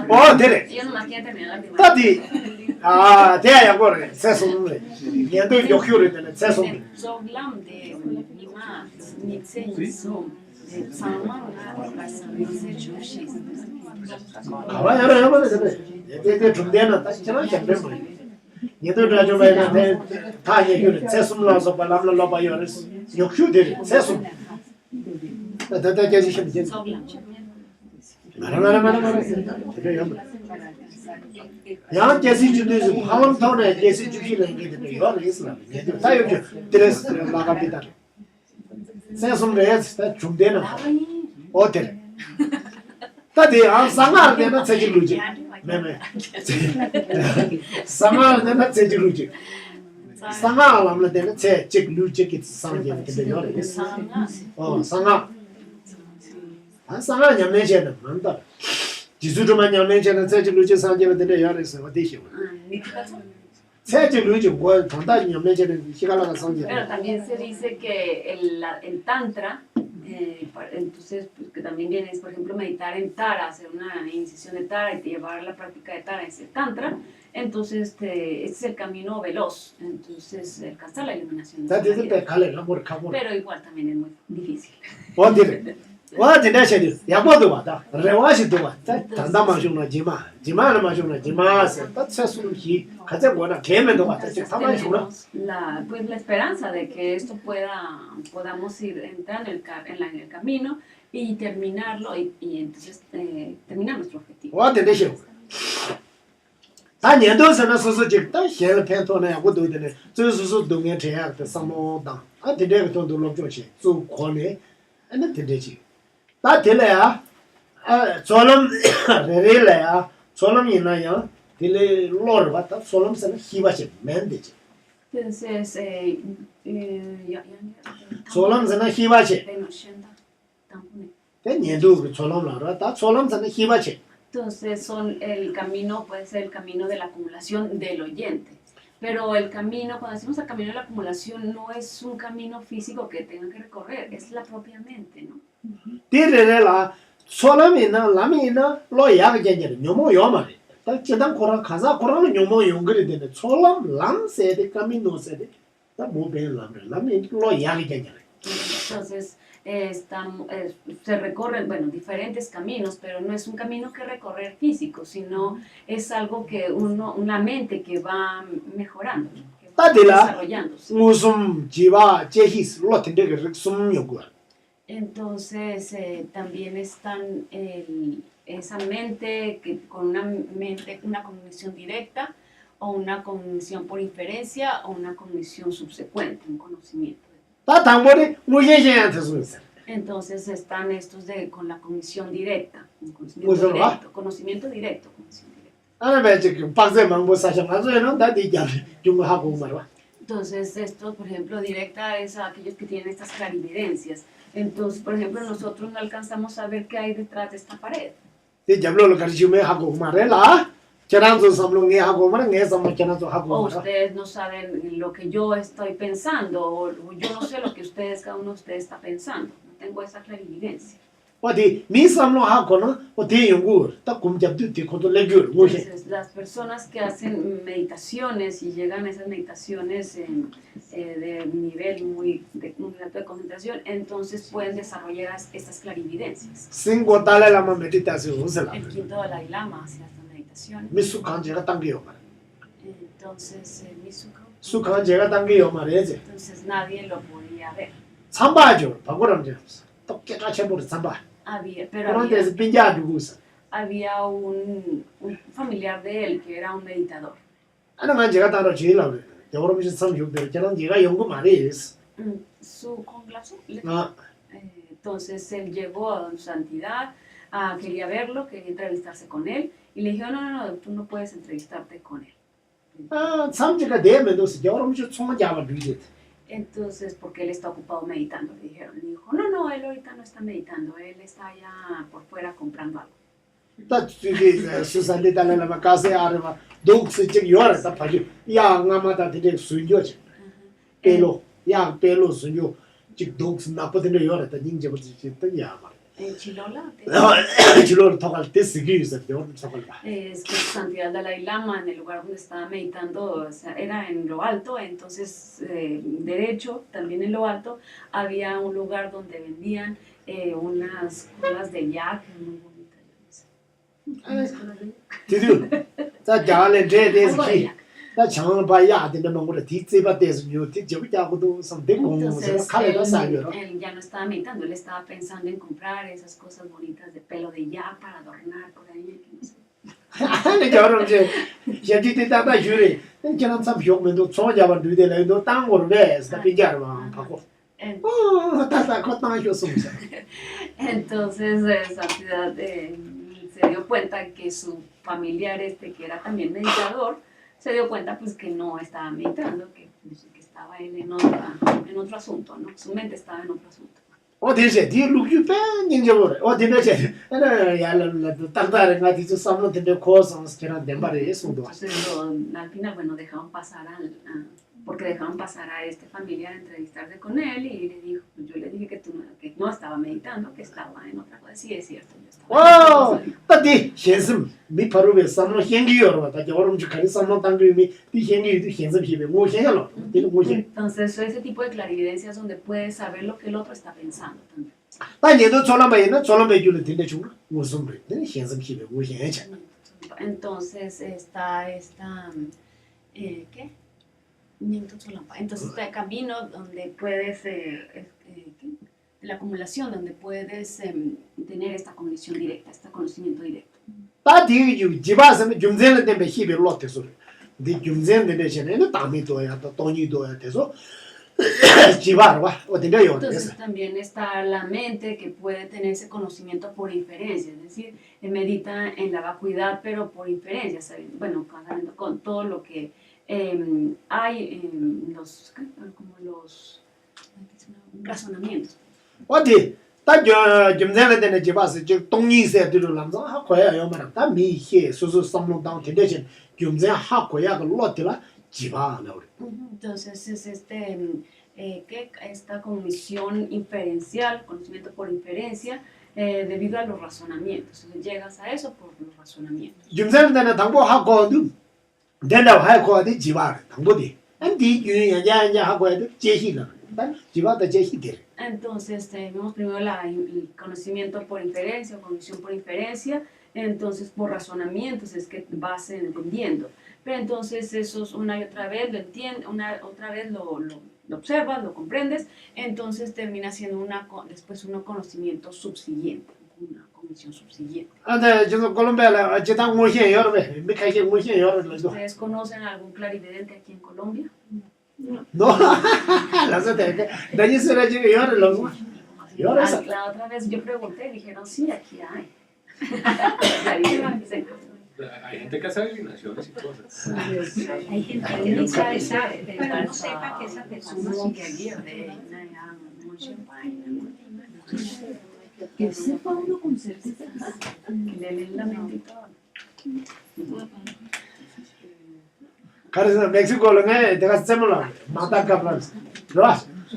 어, 되래. Ellos nomás quieren terminar la primera. 따디. 아, 대야 거래. 세송래. 니도 욕휴리 되네. 세송. Soglam de Lima, Nitsen, Som, Salman, 가봐 여러 번 되네. 내 중대는 딱 지나 잡는 거. 니도 라죠 바이나 다 얘기를 세송라서 발람라 라바 요레스. 욕휴 되래. 세송. 다다 계지 좀 되지. 말아. 그래 야 계시 주도 방금 전에 계시 주기는 게 이거 있으나. 얘도 다 여기 드레스 나갑니다. 세송레스 다 중대는 어때? 다들 안 상할 때는 제지루지. 매매. 상할 때는 제지루지. 상하라면 되는 제 직루지 상게 되는 거 있어. 상하. 아 상하 냠내제는 만다. 지수로만 냠내제는 제지루지 상게 되는 요래서 어디시오. 제지루지 뭐 단단히 냠내제는 시간라가 상게. Pero también se dice que el tantra, entonces pues, que también viene, por ejemplo, meditar en Tara, hacer una iniciación de Tara y llevar la práctica de Tara, ese tantra. Entonces, este es el camino veloz, entonces alcanzar la iluminación. 자 desde 때 갈래 가볼. Pero igual también es muy difícil. 어디래? 와 지나셔도 야보도 왔다. 레와시도 왔다. 단단마시나 지마는 마시나 지마세. tatsesul기 가자 뭐나 개면도 왔다. 사만 주나. Pues la esperanza de que esto podamos ir entrando en el camino y terminarlo y entonces terminar nuestro objetivo. 와 되셔. 다 년도서는 소소직다 현 팬토네 야보도 되네. 저소소 동에 제약 상모당. 아 되게 돈도 높죠시. 주 권에 안 되지. 다 될래야. 아 솔럼 레레래야. 솔럼이나요. 딜레 로르 왔다. 솔럼서는 희바시 맨데지. Entonces, 솔럼서는 희바시. 대 년도 솔럼라로 다 솔럼서는 희바시. Entonces el camino puede ser el camino de la acumulación del oyente. Pero el camino, cuando decimos el camino de la acumulación, no es un camino físico que tengan que recorrer, es la propia mente, ¿no? 디레레라 솔럼이나 라미나 로야가 제제 뇨모 요마리. 딱 제단 코라 가자 코라는 뇨모 용거리 되네. 솔럼 람세데 카미노세데. 다 모베 람레 라미 로야가 제제. Entonces, se recorren, bueno, diferentes caminos, pero no es un camino que recorrer físico, sino es algo que una mente que va mejorando, ¿no? Que va desarrollándose. 무슨 지와 제히스 로텐데 그 숨요고. Entonces, también están esa mente que con una cognición directa o una cognición por inferencia o una cognición subsecuente, un conocimiento. 다 당보리 무예예한테 숨었어. Entonces están estos con la cognición directa, un ¿Mucho conocimiento directo. 아나 매직 박세 망보 사셔가지고는 다 디자 좀 하고 말아. Entonces esto, por ejemplo, directa es a aquellos que tienen estas clarividencias. Entonces, por ejemplo, nosotros no alcanzamos a ver qué hay detrás de esta pared. 디자블로 가르치면 하고 말해라. 저랑도 삼롱이 하고 말은 내 삼로 저랑도 하고 O 말아. ustedes no saben lo que yo estoy pensando, o yo no sé lo que cada uno de ustedes está pensando. No tengo esa clarividencia. 어디 미 삼로 하고는 어디 연구 딱 공잡도 되고도 레귤 뭐해. Entonces, las personas que hacen meditaciones y llegan a esas meditaciones de nivel muy alto de concentración, entonces pueden desarrollar estas clarividencias. 생고 달라라만 메디타스 우슬라. El quinto Dalai Lama hacía estas meditaciones. 미수 간제가 당겨요 말. Entonces, Misuko, 수 간제가 당겨요 말이지. entonces nadie lo podía ver. 삼바죠. 바고람 좀. 또 깨끗이 버리 삼바. Pero 그런 데서 빈자 두고 있어. había un familiar de él que era un meditador. 하나만 제가 따로 지으려고 그래. 여러분이 삼육대 저는 제가 연구 많이 했어. Su conglazo. 아, Entonces él llegó a su santidad, quería verlo, quería entrevistarse con él, y le dijo, no, tú no puedes entrevistarte con él. 삼지가 되면도 여러분이 총만 잡아 주지. Entonces, porque él está ocupado meditando, le dijeron. Le dijo, no, él ahorita no está meditando, él está allá por fuera comprando algo. 딱 저기 수산대 달라면 가서 알아봐. 독스적 요라다 봐줘. 야, 아마다 되게 순조지. 별로. 야, 별로 순조. 즉 독스 나쁘던데 요라다 닝제버지 야 말. Chilola. 지로를 토갈 때 쓰기 위해서 여러분 저걸 봐. Es que su santidad Dalai Lama, en el lugar donde estaba meditando, o sea, era en lo alto, entonces derecho, también en lo alto, había un lugar donde vendían unas colas de yak muy bonitas. 드디어. 자, 자래 제데스 Algo de 키. yak. 나 장을 봐야 되는 놈으로 뒤집어 대서 요 뒤집어야고도 선대 공무서 Entonces 칼에다 사요. él ya no estaba meditando, él estaba pensando en comprar esas cosas bonitas de pelo de yak para adornar por ahí. Que no sé. 아니 저런 이제 현지대 다다 주리. 저런 참 효면도 초자반 뒤에도 땅 거를 내서 비자로 하고. 다다 거다 효소면서. Entonces Santidad se dio cuenta que su familiar que era también meditador, se dio cuenta pues que no estaba meditando, que estaba él en otro asunto, ¿no? Su mente estaba en otro asunto. 어디서 뒤 룩주 뺀 인정을 어디서 나 야를 딱다른 같이 좀 삼는 데 코스는 저런 덴바리 예수도. Entonces al final, bueno, dejaban pasar porque dejaban pasar a este familiar a entrevistarse con él y le dijo, yo le dije que no estaba meditando, que estaba en otra cosa. Sí, es cierto, yo estaba 와, en otra cosa. 따디 현심 미파루베 삼는 현기여로 다 여러분 주카리 삼는 당그미 이 현기도 현심 히베 뭐 현야로. 이거 뭐 현. Entonces ese tipo de clarividencia es donde puedes saber lo que el otro está pensando también. 나얘도 졸라매나 졸라매 주는 데네 중 무슨 말. 현심 히베 뭐 현야. Entonces está ¿qué? Entonces está el camino donde puedes, la acumulación, donde puedes tener esta cognición directa, este conocimiento directo. 따디 유 집아서는 좀전에 때문에 히베 로테서. 디 좀전에 되시는 담이 도야 또 돈이 도야 돼서 지바로 와. 어디가 요. Entonces también está la mente que puede tener ese conocimiento por inferencia, es decir, medita en la vacuidad pero por inferencia, sabiendo, bueno, sabiendo con todo lo que hay los razonamientos. 어디 따저 좀전에 때문에 집아서 저 동이세 들으면서 하고야 요 말아. 다 미히 소소 삼롱 당 되신 좀전 하고야 그 로테라 지바나 우리. Entonces es esta cognición inferencial, conocimiento por inferencia, debido a los razonamientos. Entonces llegas a eso por los razonamientos. 좀전에 때문에 당보하고도 된다고 하고 어디 지바 당보디. 안디 유야 하고 해도 제시나. 난 지바다 제시들. Entonces tenemos primero el conocimiento por inferencia o cognición por inferencia, entonces por razonamientos es que vas entendiendo. Pero entonces eso es una y otra vez, lo entiendes, otra vez lo observas, lo comprendes, entonces termina siendo después un conocimiento subsiguiente, una cognición subsiguiente. yo Colombia están muy bien, me cae muy bien. ¿Ustedes conocen algún clarividente aquí en Colombia? No, la suerte, de allí será que yo La otra vez yo pregunté y dijeron, sí, aquí hay. Clarividente. Hay gente que hace adivinaciones y cosas. Hay gente que no sabe, pero no sepa que esa persona sí que que sepa uno con certeza. Que le leen la mente y todo. 가르쳐 멕시코는 내가 쌤을 마다카브라. ¿Lo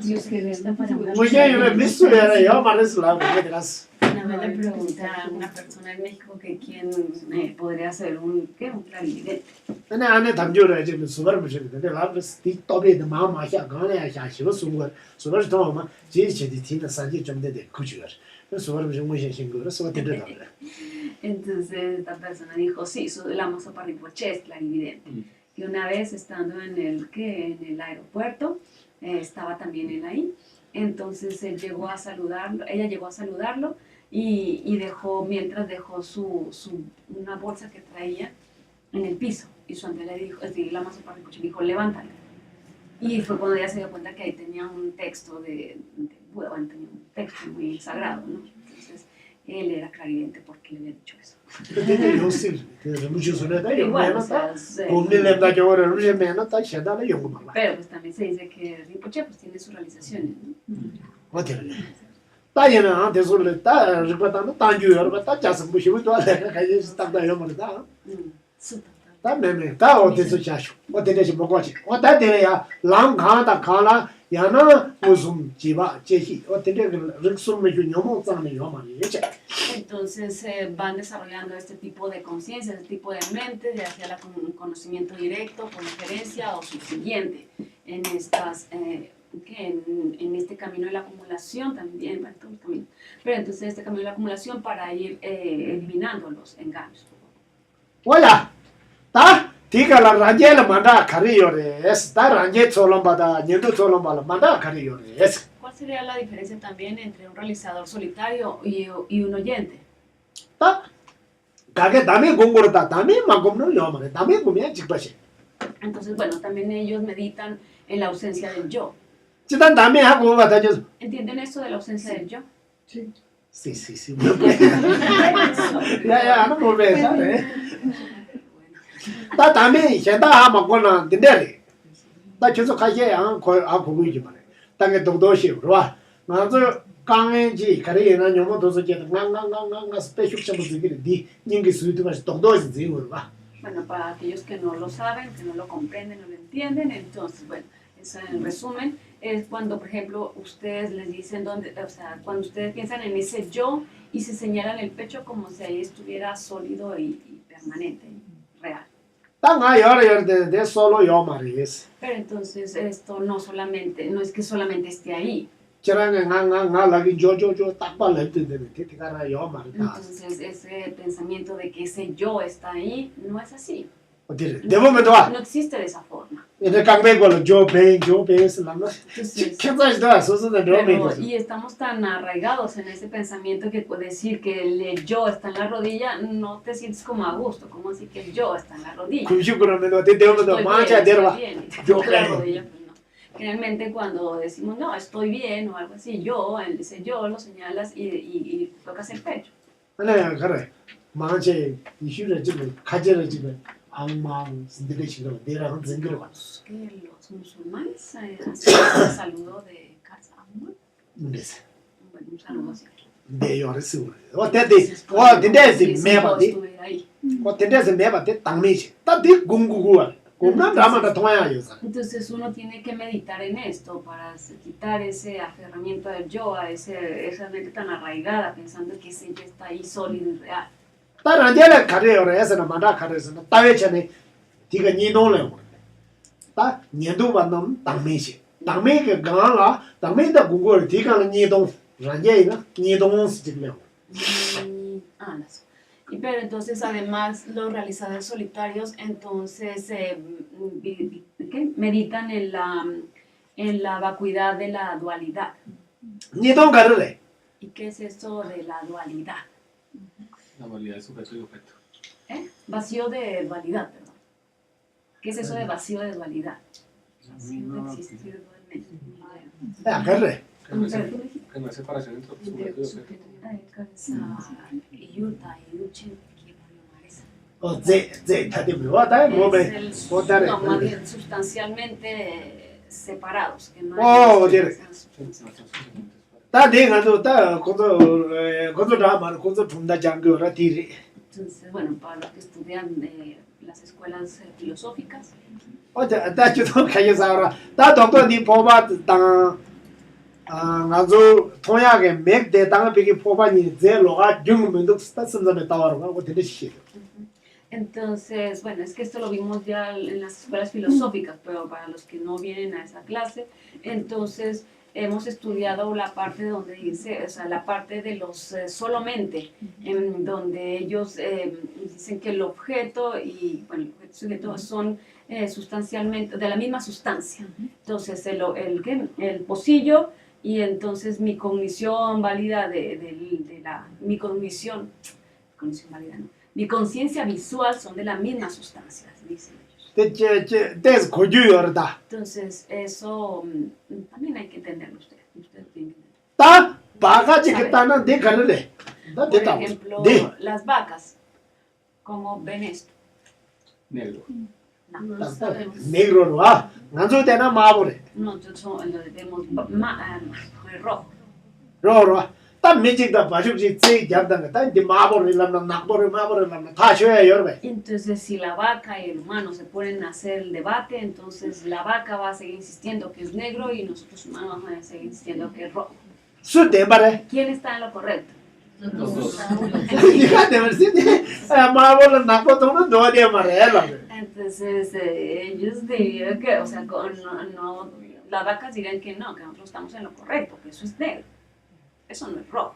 Dios que está para muy bien, yo me estuve yo más la verdad. Una vez le pregunté a una persona en México que quién podría ser un clarividente. 근데 안에 담조를 지금 수발을 붙이는데 라브스 디토베드 마마샤 가네 샤시고 수발 좀 지지디 티나 산지 좀 되게 그죠. 수발을 좀 무슨 신고를 써 드려라. Entonces esta persona dijo, sí, la moza Parripoche es clarividente. Y una vez estando en el aeropuerto, estaba también él ahí. Entonces ella llegó a saludarlo y mientras dejó una bolsa que traía en el piso. Y su ante le dijo, la moza Parripoche dijo, levántala. Y fue cuando ella se dio cuenta que ahí tenía un texto de Buda, tenía un texto muy sagrado, ¿no? Entonces él era clarividente porque le había dicho eso. yo sí, que mucho suena de yo. Igual, pero pues también se dice que Rinpoche pues tiene sus realizaciones, ¿no? 다이는 한테 술을 다 리포트는 단주여 봤다 자서 무시고 또 내가 가지 스탑다 요 말이다. 다 매매 다 어디서 자쇼 어디에서 먹어지 어디에야 랑가다 가라 야나 무슨 집아 제히 어디에 릭숨을 좀 너무 요 말이지. Entonces van desarrollando este tipo de conciencia, este tipo de mente, ya sea un conocimiento directo, por inferencia o subsiguiente en en este camino de la acumulación también, bueno, todo el camino. Pero entonces este camino de la acumulación para ir eliminando los engaños. Hola, ¿ta? Diga la rangela manda carriore, esta range solomada, niendo solomada, manda carriore, es. ¿Cuál sería la diferencia también entre un realizador solitario y un oyente? ता 가게 담에 공부를 담에 만금는 요만에 담에 보면 직바시. Entonces, bueno, también ellos meditan en la ausencia del yo. 지단 담에 하고 받아줘. ¿Entienden esto de la ausencia del yo? Sí. Sí. Ya, no volver, ¿sabes? 다 담에 현다 하면 된대리. 다 계속 가게 안 보이지 말해. 땅에 동도시 그러봐. 맞아. 강행지 가리에는 요모 도서계는 낭낭낭낭 스페셜 점들이 디 닝기 수도가 동도에서 지고 봐. Bueno, para aquellos que no lo saben, que no lo comprenden, no lo entienden, entonces, bueno, eso en resumen es cuando, por ejemplo, ustedes les dicen cuando ustedes piensan en ese yo y se señalan el pecho como si ahí estuviera sólido y permanente, real. 땅아 여러 데 solo yo 말이스. Pero entonces esto no es que solamente esté ahí. 저랑은 조조조 딱 발을 때는 티티가라 요 말이다. Entonces ese pensamiento de que ese yo está ahí no es así. 어디래? 대보면 와. No existe de esa forma. 이제 강백걸로 조배스 라마. kenza지도 소소의 Pero, 로미고. y estamos tan arraigados en ese pensamiento que puede decir que el yo está en la rodilla, no te sientes como a gusto, como así que el yo está en la rodilla. 금식으로는 어디 대보면 마차 데려와. Yo en la rodilla, pues no. Generalmente cuando decimos no, estoy bien o algo así, ese yo lo señalas y tocas el pecho. 아니 그래. 마치 이슈를 지금 가지를 지금 아웅마웅 신들이시고 내라는 생각을 봐. Que los musulmanes hacen ese saludo de casa. 그래서 Bueno, un saludo así. 내 요르스. 어때지 매바디. Estuviera ahí. 어때지 매바디 땅미시. 따디 공구구와. 공난 라마다 통하야 요사. Entonces uno tiene que meditar en esto para quitar ese aferramiento del yo, a esa mente tan arraigada, pensando que ese yo está ahí sólido y real. 다른 데를 가려요래서는 만다 가려서는 따외전에 디가 니노래. 다 년도 받는 땅미시. 당매 그 강아 당매다 공고를 뒤가는 니동 ranjeiga ni don siglo Pero entonces además los realizadores solitarios entonces ¿qué? Meditan en la vacuidad de la dualidad. ni don garre ¿Y qué es eso de la dualidad? La dualidad de sujeto y objeto. Vacío de dualidad, perdón. ¿Qué es eso de vacío de dualidad? No, Existir dualmente. garre que no hay separación entre sujeto y objeto. o ze ta de wa da mo be o da re No, más bien sustancialmente separados. Que no Oh, hay tiene. ta de ga do ta gozo da ma gozo tunda jangyo ra ti ri Entonces, bueno, para los que estudian las escuelas filosóficas, o da ju do ka ye sa ra ta doctor ni po ba ta nga zo thoya ge mek de ta be ki po ba ni ze lo ga jung men do sta sam me ta wa ro ko de shi entonces, bueno, es que esto lo vimos ya en las escuelas filosóficas, pero para los que no vienen a esa clase, entonces hemos estudiado la parte donde dice, o sea, la parte de los solamente, en donde ellos dicen que el objeto y, bueno, el objeto y sujeto son sustancialmente, de la misma sustancia. Entonces, el pocillo y entonces mi cognición válida mi cognición válida, ¿no? Mi conciencia visual son de la misma sustancia, dicen ellos. de ko ju yor da Entonces, eso también hay que entenderlo ustedes tienen que entenderlo. ta ba ga ji ke ta na de garre le da de Por ta ejemplo, de las vacas, ¿cómo ven esto? Negro. No sabemos. negro ro a nga zo de na ma bo re Nosotros lo vemos rojo. ro ta me ji da ba ju ji ze ja da ta de ma bo re lam na bo re ma bo re lam ta shwe yor be Entonces, si la vaca y el humano se ponen a hacer el debate, entonces la vaca va a seguir insistiendo que es negro y nosotros humanos vamos a seguir insistiendo que es rojo. su de ba re ¿Quién está en lo correcto? Los dos. ni ga de ver si ma bo le na bo to na do de ma re la Entonces, ellos dirían que, o sea, las vacas dirían que nosotros estamos en lo correcto, que eso es negro. Eso no es rojo.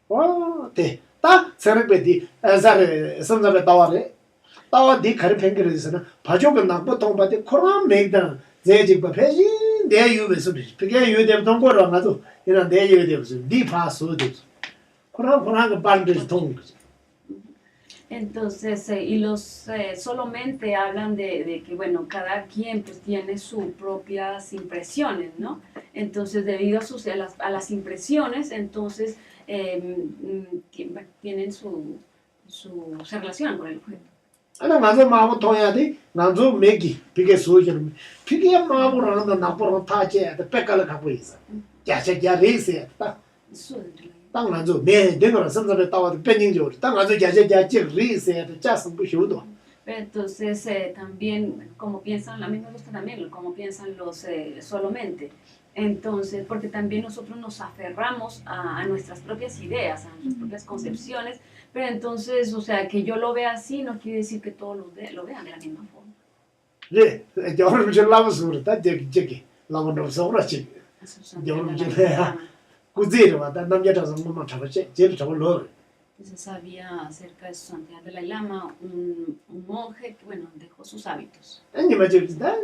o de ta ser be di sa re sam za be ta wa re ta wa di khar pheng ge se na ba jo ge na bo tong ba de koran me da ze ji ba phe ji de yu be su bi pe ge yu de tong ko ro na zo ina de yu de su di pa su de koran ge ban de tong Entonces, y los solamente hablan de que, bueno, cada quien pues tiene sus propias impresiones, ¿no? Entonces, debido a las impresiones, entonces tienen se relacionan con el objeto. ana nga zo ma bo tong ya de nga zo me gi pe ge su ji pe ge ma bo ro na bo ro ta je de pe ka le ka bu yi sa ja che ja re se ta Eso es de la- 当然就没这个甚至的到北京就当然就家历史的家生不修的 Pero entonces, también, como piensan, a mí me gusta también como piensan los solamente. Entonces, porque también nosotros nos aferramos a nuestras propias ideas, a nuestras propias concepciones, pero entonces, o sea, que yo lo vea así no quiere decir que todos lo vean de la misma forma. 예 여러분 저 라면서 다 저기 라면 소라치 Eso es Yo de la no quiero- misma. 구제로 왔다 남자라서 뭐만 잡았지 제일 잡을로 Entonces había acerca de Santiago de Dalai Lama un monje que, bueno, dejó sus hábitos. 아니 맞지 다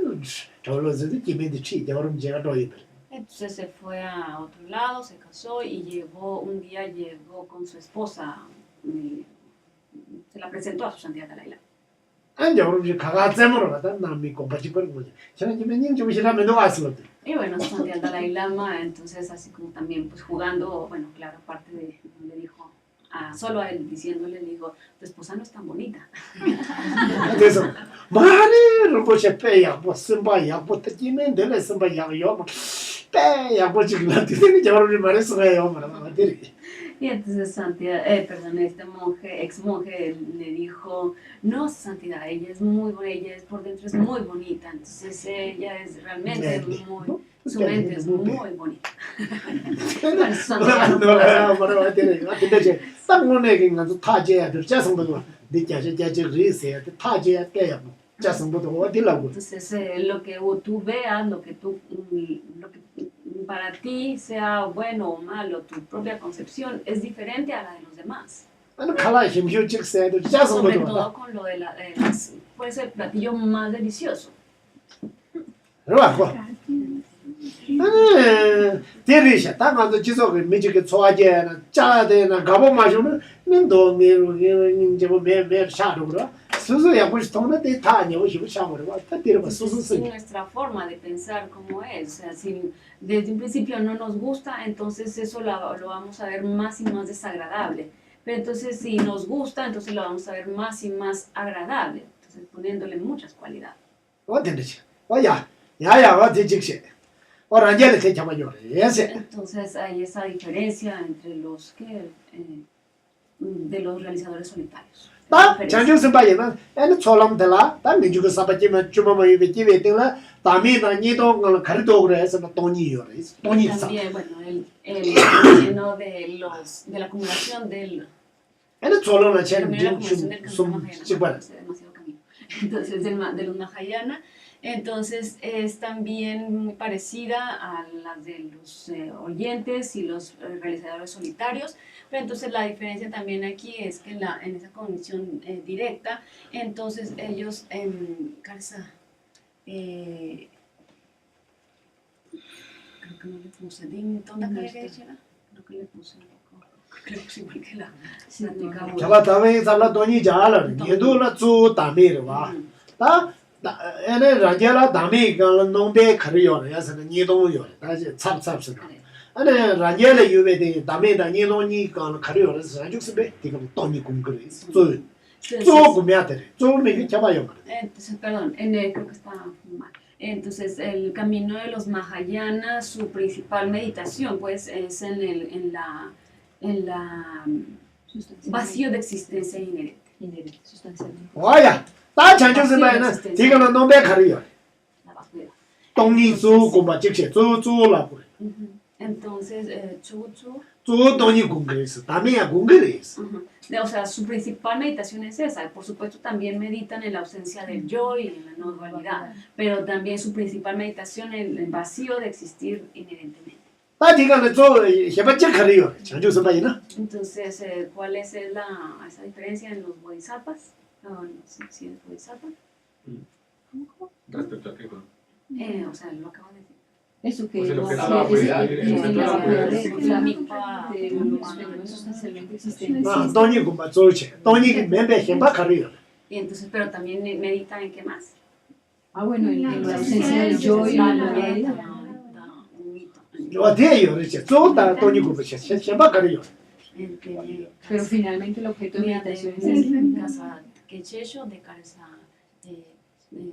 저로서 기면이 치 여러분 제가 더 이들 Entonces se fue a otro lado, se casó y un día llegó con su esposa, se la presentó a su Santiago Dalai Lama. 아니 여러분 가가 잼으로 갔다 남미 공부지 거는 거지 저는 기면이 좀 싫으면 너 왔을 때 Y bueno, Santiago Dalai Lama, entonces así como también pues jugando, bueno, claro, aparte de, le dijo, solo a él diciéndole, le dijo, tu esposa no es tan bonita. 그래서 말이 로봇에 빼야 뭐 쓴바야 뭐 듣기는 내가 쓴바야 요 빼야 뭐 지금 나한테 저러는 말했어 가요 말하더니 Y entonces este monje, ex monje, le dijo, no, Santidad, ella es muy buena, ella es por dentro es muy bonita, entonces ella es realmente su mente es muy bonita. Bueno, Santiago no pudo hacer. 근데 쌍문에게 가서 타제야 될 자성도 네 자제 리세 타제야 깨야 Ya son puto, o de la güey. Entonces, lo que tú veas, lo que para ti sea bueno o malo, tu propia concepción es diferente a la de los demás. Ana kala himhyo chik se, ya son Sobre puto. todo con lo de puede ser el platillo más delicioso. ¿Verdad? Tirisha, ta cuando chiso que me chique choaje na, cha de na, gabo ma shu na, ndo me llevo me shadow, ¿verdad? Susu ya pues tona de taña, o shibu shamu, ¿verdad? Ta tira Entonces, susu si sí. nuestra forma de pensar como es, o sea, si desde un principio no nos gusta, entonces eso lo vamos a ver más y más desagradable. Pero entonces si nos gusta, entonces lo vamos a ver más y más agradable. Entonces poniéndole muchas cualidades. O tirisha. O ya, o ti chik o rangel te chama yo, ese. Entonces hay esa diferencia entre de los realizadores solitarios. Ta chanju se ba yena, en cholam de la, ta mi ju sa ba ji ma chu ma ma yu be ji be ting la, ta mi da ni do ngol kar do gre, se na toni yo, toni sa. También, bueno, el camino de la acumulación del En cholam na chen camino de la jin acumulación del sum camino chik Mahayana, ba. es demasiado camino. Entonces, de los Mahayana, entonces es también muy parecida a las de los oyentes y los realizadores solitarios, pero entonces la diferencia también aquí es que en esa condición directa, entonces ellos en Karsa, creo que no le puse, ¿dónde creo que le puse creo que igual que la platicamos. Chaba ta me sa la toni ja la, ni do la zu ta mi ba. Ta en rangel la ta mi gan nong be kar yo, ya se ni do yo, ta je chap se. ane rangele yuwe de dame da nilo ni kan kariyo re sa juk sebe de kan toni kum kre zo zo kumya tere zo me que chaba yo. Entonces, perdón, creo que está mal. Entonces, el camino de los Mahayana, su principal meditación, pues, es en la vacío de existencia inherente. Sustancialmente. Oya, ta chan juk sebe na de kan no be kariyo. La vacuidad. Toni zo kumba jikse zo la ku. Entonces, Chuchu, Zo toni kum kre sa dame ya kum kre. o sea, su principal meditación es esa. Por supuesto, también meditan en la ausencia del yo y en la no dualidad, pero también su principal meditación en el vacío de existir inherentemente. Ta de kan zo heba che kariyo, chan juk sebe na. Entonces, ¿cuál es esa diferencia en los bodhisattvas? No sé si es bodhisattva. Respecto a qué, ¿no? O sea, lo acabo de decir. Eso que O sea, lo que no es la vacuidad, en la vacuidad de la la misma de los fenómenos sustancialmente existentes. Ah, toni kumba zo che. Toni me be heba kariyo. Y entonces, pero también medita en qué más. Ah, bueno, en la ausencia del yo y la realidad. Yo de yo re che. Zo ta toni kumba che heba kariyo. Pero finalmente el objeto de meditación es es ese. casa que checho de cabeza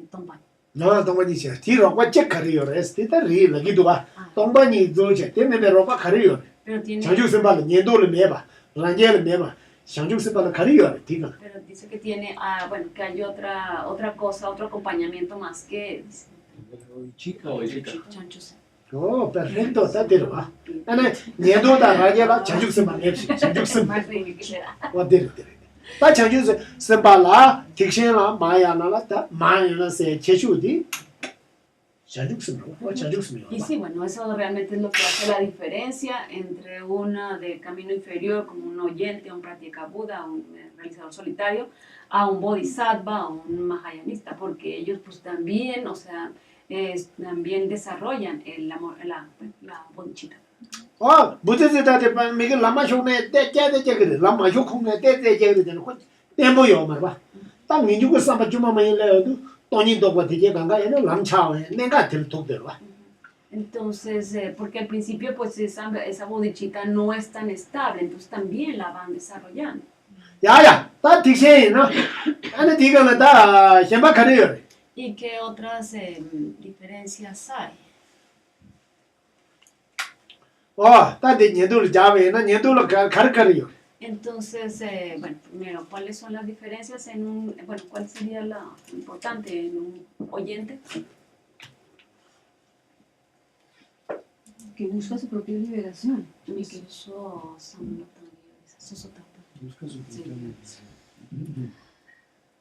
tompa. No, tongba ni che. Ti ro kwa che kariyo re. Ti ta ri la gi du ba. Tongba ni zo che. Te me be ro kwa kariyo. Pero tiene, Chanju se ba le ni do le me ba. Rangye le me ba. Chanju se ba le kariyo re. Ti kan. pero dice que tiene, bueno, que hay otra cosa, otro acompañamiento más que Chica o chica. chanchos. Oh, perfecto, ta de ro ba. Ane ni do da rangye la chanju se ba ne. Chanju se ma. Más de que le da. Wa de de. Ta chanju se ba la tikshen la maya na la ta maya na se chechu di. Chanju se ma. Chanju se Y ma. sí, bueno, eso realmente es lo que hace la diferencia entre una de camino inferior, como un oyente, un pratyeka Buda, un realizador solitario, a un bodhisattva, a un mahayanista, porque ellos pues también, o sea, también desarrollan el amor, la bodhicitta. Oh, Buddha se ta de pa me ge lama shong ne de ja de ge de lama yu khong ne de ge de ne ko. Tempo yo ma ba. Ta min ju ko sa ba ju ma me le du. Toni do ko de ge gang ga ye ne lam cha we ne ga til tok de ba. Entonces, porque al principio pues esa bodhicitta no es tan estable, entonces también la van desarrollando. Ya, ta tikshen no. Ane di ga na ta shen ba kare yo. ¿Y qué otras diferencias hay? Oh, ta de ni du le ja we na ni du le kar yo. Entonces, bueno, primero, ¿cuáles son las diferencias bueno, cuál sería lo importante en un oyente? Que busca su propia liberación. Y que eso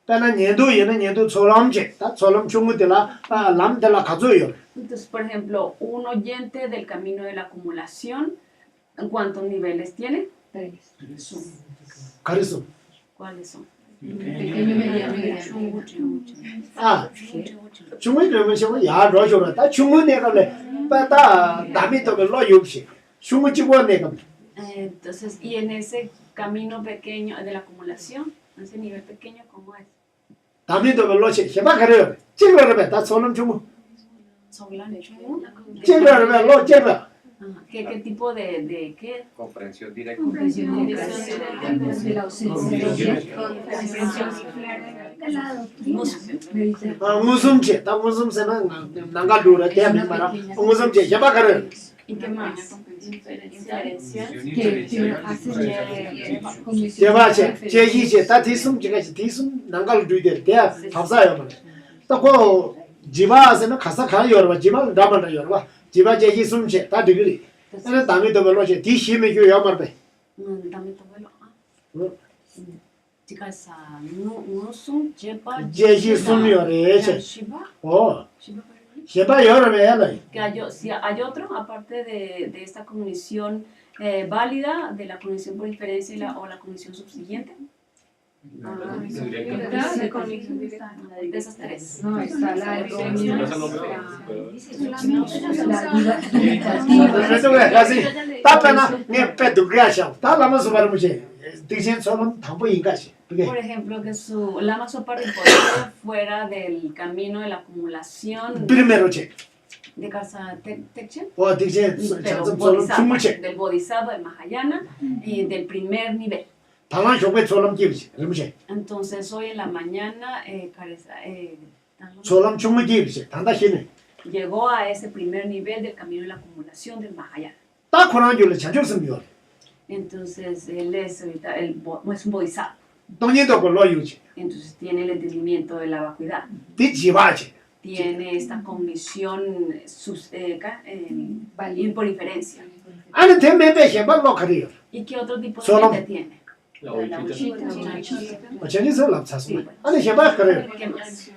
Pena ñendu yena ñendu cholamche, ta cholam chungu de la lam de la kazuyo. Entonces, por ejemplo, un oyente del camino de la acumulación, ¿cuántos niveles tiene? 3. Karisu. ¿Cuáles son? Pequeño, mediano y grande. chungu de me shimo ya ro jo ta chungu ne ga le pa ta dami to lo yupshi. Chungu chibo ne ga. Entonces, y en ese camino pequeño de la acumulación, ese nivel pequeño, ¿cómo es? Dami to lo che, sheba kare. Chilo re ta cholam chungu. Chilo re lo cheba. ¿Qué tipo de qué? Comprensión directa. Comprensión de la ausencia. Musum che, ta musum se na nanga dura te mi mara. Musum che sheba kare. ¿Y qué más? Sheba che, che yi che ta tisum che ga tisum nanga lu de te habsa yo mara. Ta ko jiba se na khasa kha yor ba jiba daman ra yor ba. jiba je yi sum che ta degree ene dami to belo che ti shi me kyo ya mar be Dame tu vuelo. Chicas, no son chepa. je yi sum yo re che Shiba. o Shiba para mí. sheba yo re ya la Que si hay otro, aparte de esta cognición válida, de la cognición por inferencia o la cognición subsiguiente. De esas tres. No, está la casi ta pena ne pe du ga sha ta la ma so bar mu che ti chen so no ta bu yin ga shi Por ejemplo, que su lama sopa rinpoche fuera del camino de la acumulación primero che de casa Tekchen, o ti chen pero so so chum che del Bodhisattva, del Mahayana y del primer nivel. ta la sho pe so lam ji chi mu che Entonces hoy en la mañana so lam chum ji che ta da shi ne llegó a ese primer nivel del camino de la acumulación del Mahayana. ta ko na ju le cha ju sum yo Entonces él es ahorita es un bodhisattva. dong ni do ko lo yu che Entonces tiene el entendimiento de la vacuidad. ti ji ba che Tiene esta cognición por inferencia. ane te me be she ba lo ka ri ¿Y qué otro tipo de Solo- mente tiene? La bolsita. o che ni so la sa su ane she ba ka ri ¿Qué más?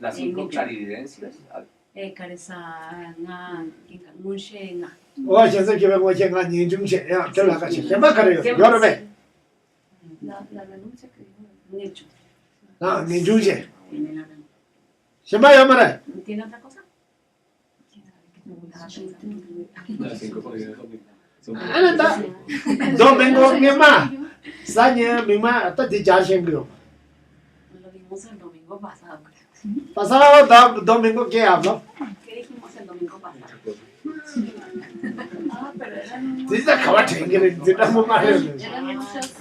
Las 5 clarividencias. Careza, munshe, nga. o che se ke be mo che ga ni jung che ya ke la ka che she ba ka ri yo re be La renuncia que dijo. Nicho. na ni jung che Tiene la renuncia. she ba yo ma re ¿Tiene otra cosa? Las 5 clarividencias son ane ta do mengo nge ma sa nye mi ma ta ti ja shen gyo Lo vimos el domingo pasado, creo. pasado da domingo que hablo ¿Qué dijimos el domingo pasado? dice que va a tener que dar muy mal Eran muchas.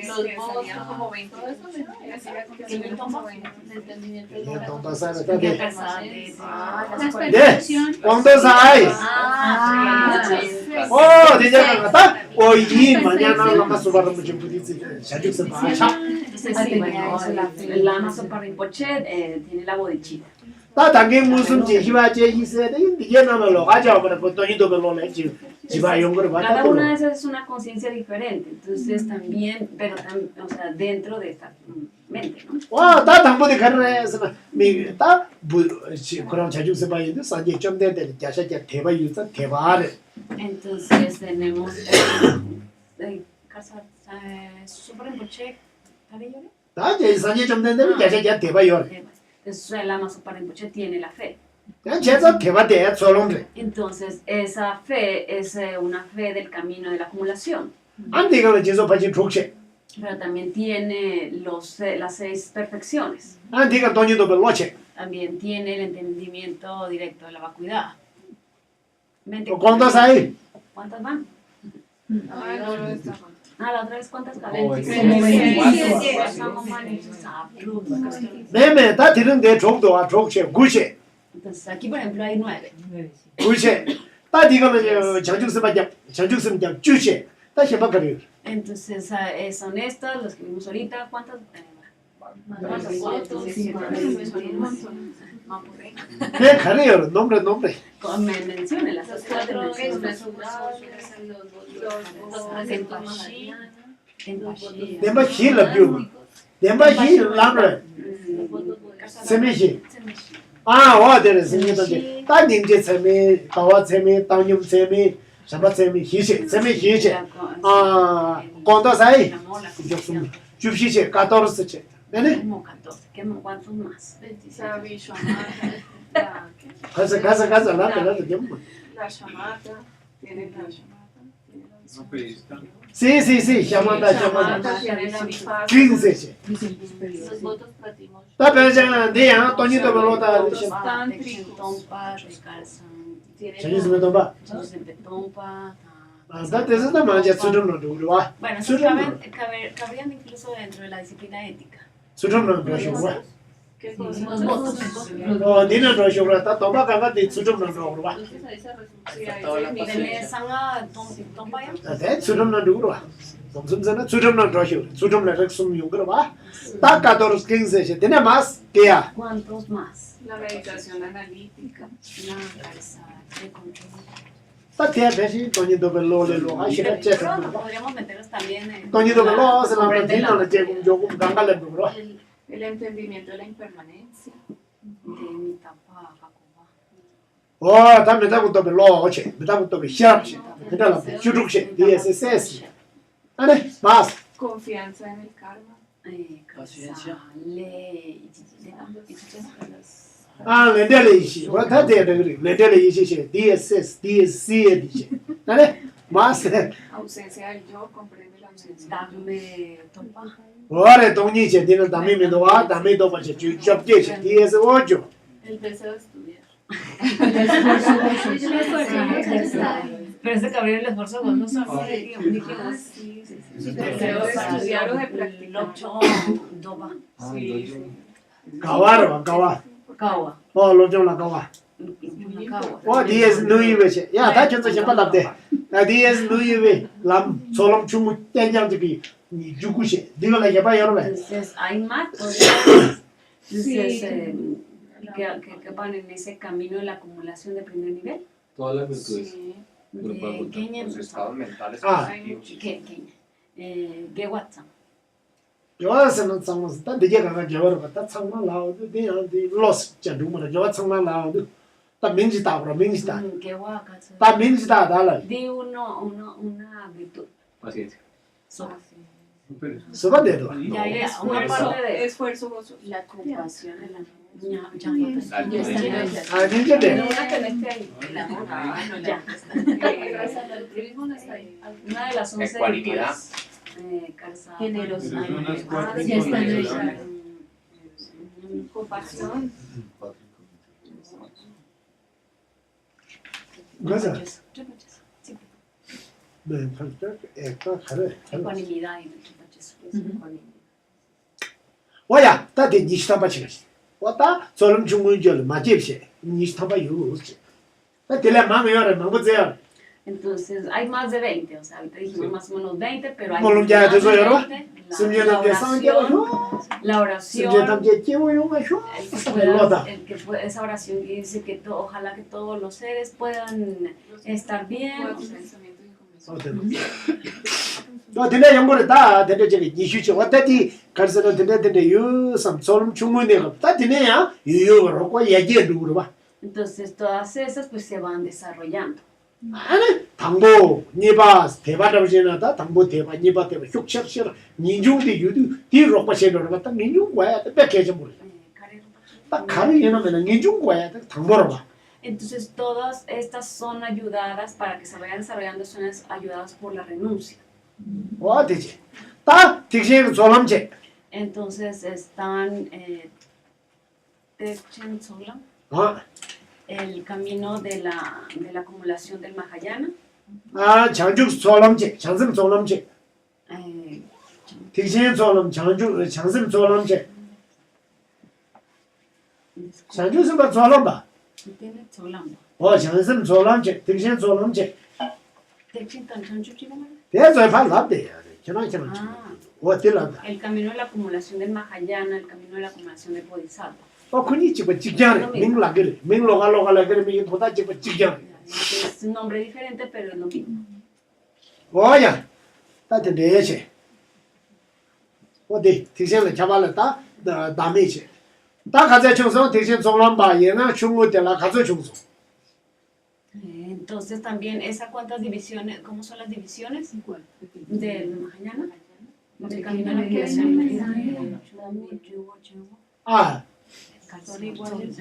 Los modos como 20. Todo eso me como 20. El entendimiento de la entonces está ¿Qué bien casa de de cuando sai oh dice que está hoy mañana vamos a subir mucho pudice ya yo se va a echar Entonces, sí, bueno, el Lama Sopa Rinpoche tiene la bodichita. ta también musun je hiba je hise de dice no me lo gaja para que todo ido lo le ji va yo creo va Cada una de esas es una conciencia diferente, entonces también, pero o sea, dentro de esta mente, ¿no? 와 ta tambo de carne es mi ta 그럼 자주 se va yendo sa je chom de ya se ya te va yusa te va Entonces tenemos casa Sopa Rinpoche, ¿cabello? ta je sa je chom de ya se ya te va yo Entonces el Lama Sopa Rinpoche tiene la fe. ya je sa te va de solo Entonces esa fe es una fe del camino de la acumulación. 안 되거든 제소 빠진 족체 Pero también tiene las 6 perfecciones. 안 되가 돈이도 별로체 También tiene el entendimiento directo de la vacuidad. Mente- cuando sai ¿Cuántas van? La otra vez ¿cuántas Oh, caben? 매매 다 되는데 족도와 족체 구체 Entonces aquí por ejemplo hay 9. 구체 다 이거는 저죽스면 그냥 주체 다시 바꿔요 Entonces son estas, los que vimos ahorita. ¿Cuántas? 내 가려요 nombre Mencione las 4 Los menciones. mesuradores, los acentos mahayana. Demba shi la byu. Demba shi lamre. Semi shi. Ah, wa de semi de. Ta ning je semi, kawa semi, tanyum semi, shaba semi, hi shi, semi hi shi. Ah, konda sai. Yo shi shi 14 che. ¿Nene? Como 14, ¿cuántos más? 26 Casa, la pelota tiempo. La chamata, tiene la chamata. No, pues, Sí, llamada. Tiene la bifaz. 15 che. Los votos platimos. Ta peja de ya, Toñito pelota. Están Tompa, recalzan, Chinese me tomba. de tompa. Ah, ta te se tama ya sudum no duwa. Bueno, Sudum no. cabrían incluso dentro de la disciplina ética. Sudum no do shwa. ¿Qué cosa? Los votos. Oh, dina do shwa ta tomba ka de sudum no do wa. Entonces ahí se resume. Sí, ahí Toda la se paciencia. mide. ¿Tenés sanga tompa ya? Ta de sudum no duwa. Somsum sana sudum no do shwa. Sudum la rek sum yung wa. Ta 14 15 che. Tiene más que ya. ¿Cuántos más? La meditación analítica. La calza, de control. Ta te peji Toñito pelo le lo ha shira che. Pero no podríamos meternos también en... Toñito pelo se la comprender metino le che yo ganga le bro. El entendimiento de la impermanencia. de mi tapa, Jacoba. Oh, ta me ta to pelo che. Me ta to be sharp che. Me ta la shuruk che. DSS. Ane, más. Confianza en el karma. Paciencia. Ah, le de le ishi. Wa ta de le de le ishi che. DSS, DSC dice. Ane, más. Ausencia del yo, comprende la ausencia. Dame tompa. Ore Toñi che tiene también me do a, también do pa che. Job che che. DS8. El deseo de estudiar. Pero ese cabría el esfuerzo gozoso. Sí. Deseo de estudiar o de practicar. Doba. Sí. Kawar, kawa. Kawa. Oh, lo yo la kawa. Kawa. Oh, DS9 che. Ya, ta chonzo che pa labde. Na DS9 lam solom chumu tenjang ji ni juku che. Digo la ya pa yo ba. Entonces, hay más podrías. Entonces, que van en ese camino de la acumulación de primer nivel. Todas las virtudes. Sí. Los estados mentales Ah. positivos. ¿Qué WhatsApp? Yo se no somos ta de ga ga yo ba ta changma lao de ya de los che du ma yo changma lao de. Ta min ji ta bro, min ji ta. ¿Qué WhatsApp? Ta min ji ta da la. Di una virtud. Paciencia. So, Pero- So ba de do. ya, una parte de Esfuerzo gozoso. la ocupación de la La ya diferencia. Ah, min ji de. una que no esté ahí. Ya. El altruismo no está ahí. Una de las 11 Ecuanimidad. Calza. Generosidad. Ay, Unas cuatro ya está virtudes. Compasión. Cosa. Sí. De falta esta jare. Ecuanimidad y ecuanimidad. Oya, ta de ni sta ba chi. Wa ta solom chung mun jo ma je che. Ni sta ba yo che. Ta de la ma me yo ma bu ze. Entonces, hay más de 20, o sea, ahorita dijimos más o menos 20, pero hay Bueno, ya, más eso de ya, ¿no? 20. Sim je na de sang je yo. La Sim oración, je tam je che wo yo ma sho. esa oración que dice que ojalá que todos los seres puedan estar bien. Buenos pensamientos y So convicciones. de. No, de la yong ta de je ni shu che. Wa ta di kar se de yo sam solom chung mun de. Ta de ne ya yo ro ko ye je du ba. Entonces, todas esas pues se van desarrollando. 아니 당보 니바 대바다 버지나다 당보 대바 니바 대바 흉셔셔 니중디 유디 디로 빠셔로 갔다 니중 거야 뺏겨져 버려 딱 가는 얘는 니중 거야 당보로 봐 Entonces, todas estas son ayudadas para que se vayan desarrollando, son ayudadas por la renuncia. 와 되지 딱 딕션 졸람제 Entonces, están Techen Solam, 어 el camino de la acumulación del Mahayana. 아 장죽 졸람제 장심 졸람제 eh, 딕션 졸람 장죽 장심 졸람제 장죽은 봐 졸람 봐 tiene Solam. 어 장심 졸람제 딕션 졸람제 Techen Tanchon Chuchigama. 대저 발랍대 저나 Ah, 어 들란다 el camino de la acumulación del Mahayana, el camino de la acumulación del Bodhisattva. 어 그니 지금 직장 민라게 민로가로가라 그러면 보다 지금 직장 Es un nombre diferente, pero es lo mismo. 오야 따뜻해 내시 어디 대신에 잡아놨다 다메지 다 가자 청소 대신 종람 바이나 중고들라 가자 청소 Entonces también, ¿esa cuántas divisiones, cómo son las divisiones del Mahayana? Del camino a la creación. 아 Son iguales.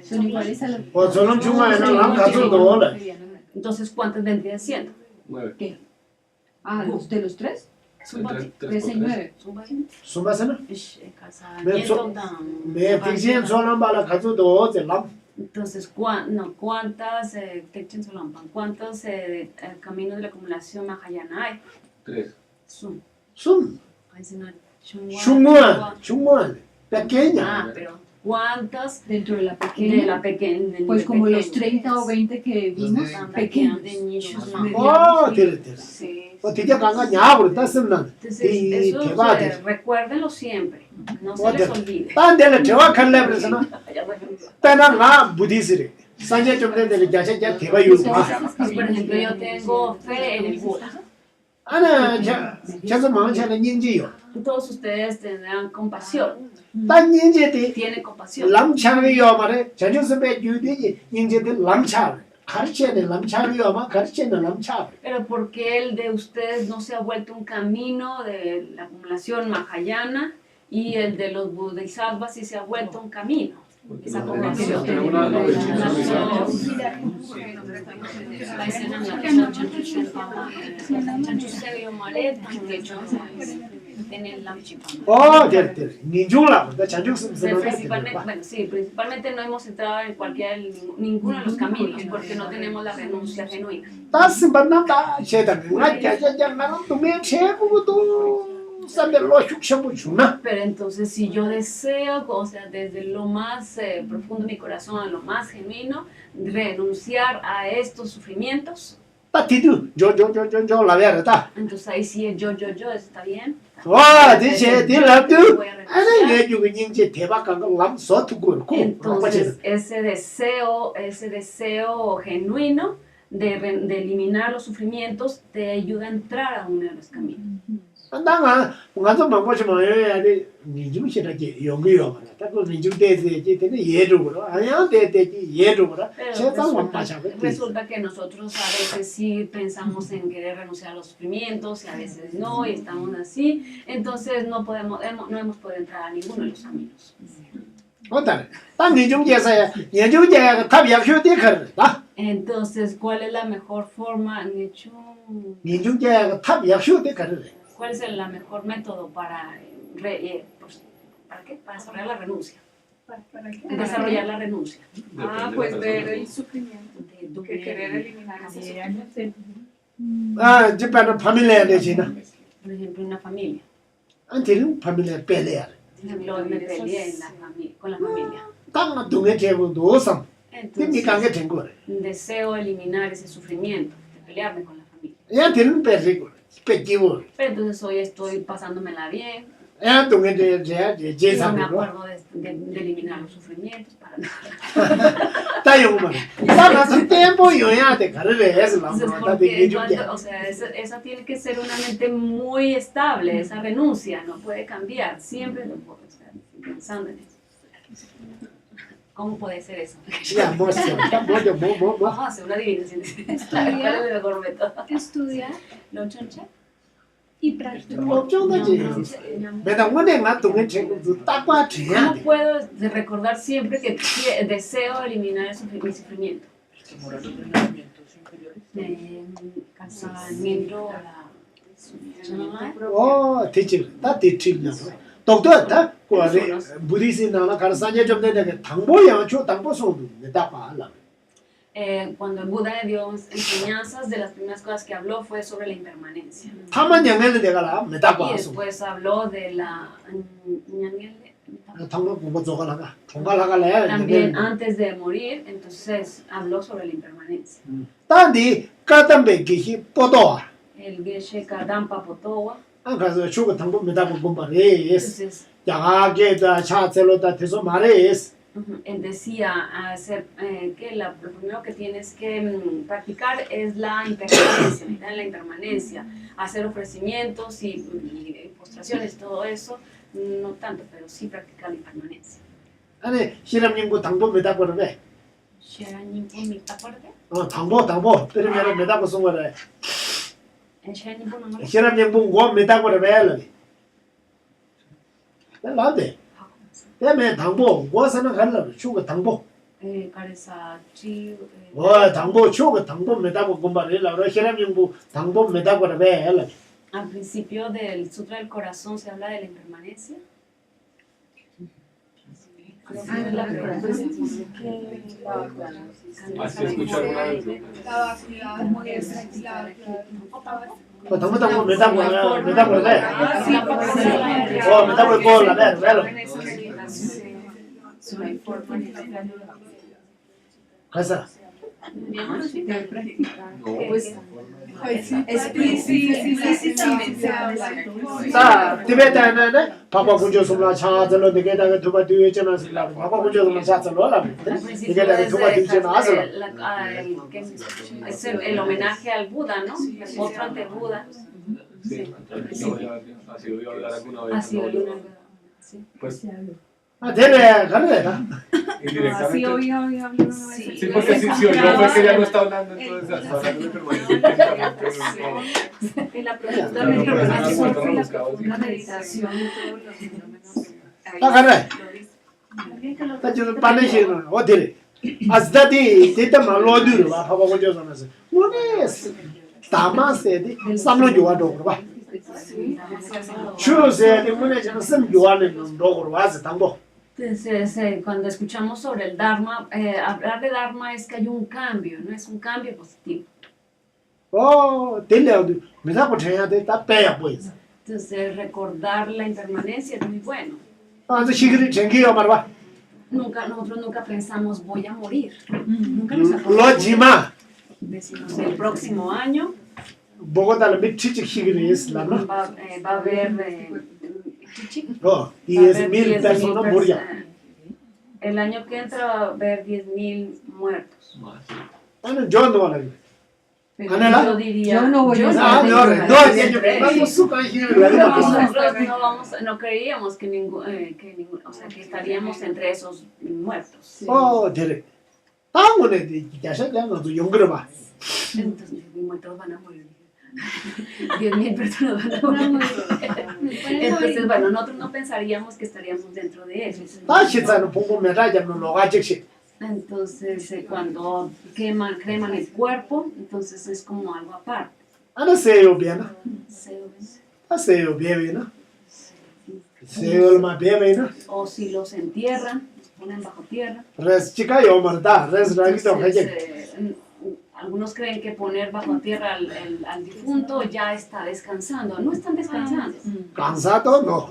Son iguales a los... 어 저는 중간에는 남 가자 도래 Entonces, ¿cuántas vendrían siendo? 9. ¿Qué? Ah, ¿los de los tres? Zumbati. 3 y 9. Zumbati. 수마서는 Casamiento dan. 내 대신 종람 바라 가자 도 람 Entonces, ¿cuántas, cuántos caminos de la acumulación Mahayana hay? 3. Son. 숨 Chungwa. 중무한 pequeña Ah, pero ¿cuántas Dentro de la de pequeña. la pequeña? Pues como los 30 o 20 que vimos, pequeños. 어 데레 Sí. 어 되게 강가 야고 따스는 Entonces, 이 eso 대바데 recuérdenlo siempre, no se les olvide. 딴 데는 정확한 레벨에서는 때는 나 부디스리 산제 좀 되는 자체가 대바 유마 Por ejemplo, yo tengo fe en el Buda. 아나 저서 망쳐는 인지요 Todos ustedes tendrán compasión, 딴 인지데 tienen compasión. 람차위요 말에 전주섭의 유대지 인지데 람차 가르치는 람차위요 말 가르치는 람차 Pero porque el de ustedes no se ha vuelto un camino de la acumulación Mahayana y el de los Bodhisattvas sí se ha vuelto un camino. Esa acumulación. La escena en la Chanchuseo Malet, en el Lamchipa. 어 데레 니중라 나 전주섭에서 Principalmente, bueno, sí, principalmente no hemos entrado en ninguno de los caminos porque no tenemos la renuncia genuina. 따스 만난다 제다 나 자자자 나는 도매 최고도 산들로 슉셔부 주나 Pero entonces si yo deseo, o sea, desde lo más profundo de mi corazón, lo más genuino, renunciar a estos sufrimientos, 따티드 저저저저 라베르다 entonces ahí sí el yo, está bien. 와 디제 딜라드 Voy a 아니 renunciar. 내 주고 인제 대박 간거 람 소투고 고 Entonces ese deseo genuino de eliminar los sufrimientos te ayuda a entrar a uno de los caminos. 나가 뭔가 뭐지 뭐야 돼 니좀 싫어지 용기요 딱그 니좀 대세지 되는 예루고 아니야 대대지 예루고 세상 못 맞아 Resulta que nosotros a veces sí pensamos en querer renunciar a los sufrimientos y a veces no, y estamos así, entonces no hemos podido entrar a ninguno de los caminos. 어때 딱 니좀 제사야 예좀 제가 답이 약효돼 그러다 Entonces, ¿cuál es la mejor forma, Nichun? 니좀 제가 답이 약효돼 그러래 ¿Cuál es el mejor método para ¿para qué? Para desarrollar la renuncia. Desarrollar la renuncia. Ah, pues ver el sufrimiento. De Que querer eliminar ese sufrimiento. 아 집안은 파밀리아 되지나 Por ejemplo, una familia. 안티는 파밀리아 빼내야 Por ejemplo, me peleé con la familia. 딱 동네 제부도 오상 니 강게 Entonces, 된 거래 deseo eliminar ese sufrimiento, de pelearme con la familia. 야한테는 빼지고 빼기고 Pero entonces hoy estoy pasándomela bien, 야 동네 no me 제사고 acuerdo de eliminar los sufrimientos para nada. 따용만 따라서 템포 요야 돼 가르래 해서 Entonces, 나도 porque 좀 o sea, esa tiene que ser una mente muy estable, esa renuncia no puede cambiar, siempre lo puedo estar pensando en eso. ¿Cómo puede ser eso? 야, 뭐지? 뭐. Vamos a hacer una adivinación. ¿Cuál es el mejor método? Estudiar ¿No, Choncha? y practicar. 걱정되지. 매달 원에 나 동네 책도 딱 봐. ¿Cómo puedo recordar siempre que deseo eliminar mi sufrimiento? Casamiento, 어, 대체 다 대치냐. 독도다. 거기 부디스 나나 가르사냐 좀 되게 당보야. 저 당보서 내다 봐라. Cuando el Buda dio enseñanzas, de las primeras cosas que habló fue sobre la impermanencia. 타만 양엘에 내가라. 내다 Y 봐서. después habló de la 당고 공부 조가라가. 종가라가래. también antes de morir, entonces habló sobre la impermanencia. 단디 까담베 기히 뽀도아. El Geshe Kadampa Potowa. 아 가서 죽어 당보 메다 보고 말해. Entonces, 야게다 차zel로다 대서 말해. él decía que lo primero que tienes que practicar es la impermanencia, meditar en la impermanencia, hacer ofrecimientos y postraciones, todo eso, no tanto, pero sí practicar la impermanencia. 아니 시람님고 당보 메다고를 왜? Sheranim por mi parte, 당보 때리면 메다고 쓴 거래. Sheranim por no 시람님고 고 메다고를 왜 하려니? 나한테 때문에 당보 고서는 갈라 추고 당보 careza chi 당보 추고 당보 메다고 공부를 하려 시람님고 당보 메다고를 왜 하려니? al principio del Sutra del Corazón se habla de la impermanencia. Creo que es la pregunta dice que Así escucho alguna vez. La vacuidad es muy estricta. 당보 메다고를 왜? la 메다고 고라 왜? 가서 No, Pues explícitamente habla. 자, 티베탄은 바바 군조스나 차들로 되게다가 두바 뒤에잖아. 바바 군조스나 차들로 하라. Al principio 되게다가 es, 두바 뒤에잖아. 하서. es el homenaje al Buda, ¿no? El otro ante Buda. sí, así voy a hablar alguna vez. Así no, oí sí. Pues 아, 되네. 가능해라. indirectamente. Sí. Sí, porque si oyó fue que ya no está hablando, entonces está hablando de permanencia. En la profunda Claro, pero es una meditación, cuenta rebuscada, sí. la meditación de todos los fenómenos. 아, 가능. 다 지금 빠내시는 어디래? 아스다디 데이터 말로드로 봐. 바바 군조스나서. 뭐네? 다마세디 삼로 요아도 그러 봐. 추로세디 뭐네 저는 심 요아는 놈도 와서 당보. Entonces, cuando escuchamos sobre el Dharma, hablar de Dharma es que hay un cambio, ¿no? Es un cambio positivo. 될래도 메다고 해야 돼. 다 빼야 보이지. Entonces, recordar la impermanencia es muy bueno. 아, 저 시기를 챙겨요 말봐. Nosotros nunca pensamos voy a morir. Nunca nos acordamos. 로지마. Decimos, el próximo año 보고달라 미치직 시기를 있으려나? va a haber chichi. 10,000 personas morían. El año que entra va a haber 10,000 muertos. 나는 저도 원하는 Pero ¿Anela? yo diría, Yo no voy a 아, hacer 너래. 너 이제 뭐 쑥한 힘을 왜 Pero 갖고 no creíamos que o sea, que estaríamos entre esos muertos. 되래. 다음번에 자식이 너도 연구를 봐. Entonces, 10,000 muertos van a morir. 10,000 personas van a morir. Entonces, bueno, nosotros no pensaríamos que estaríamos dentro de eso. 다시 사는 봉봉면 라자는 로가직식. Entonces, cuando creman el cuerpo, entonces es como algo aparte. 알았어요, 비나. Se- 알았어요, 비나. 세월마 비나. O si los entierran, los ponen bajo tierra. 레스 치가 요마다. 레스 라기도 Entonces, 하게. algunos creen que poner bajo tierra al difunto ya está descansando. No están descansando. 강사도 너.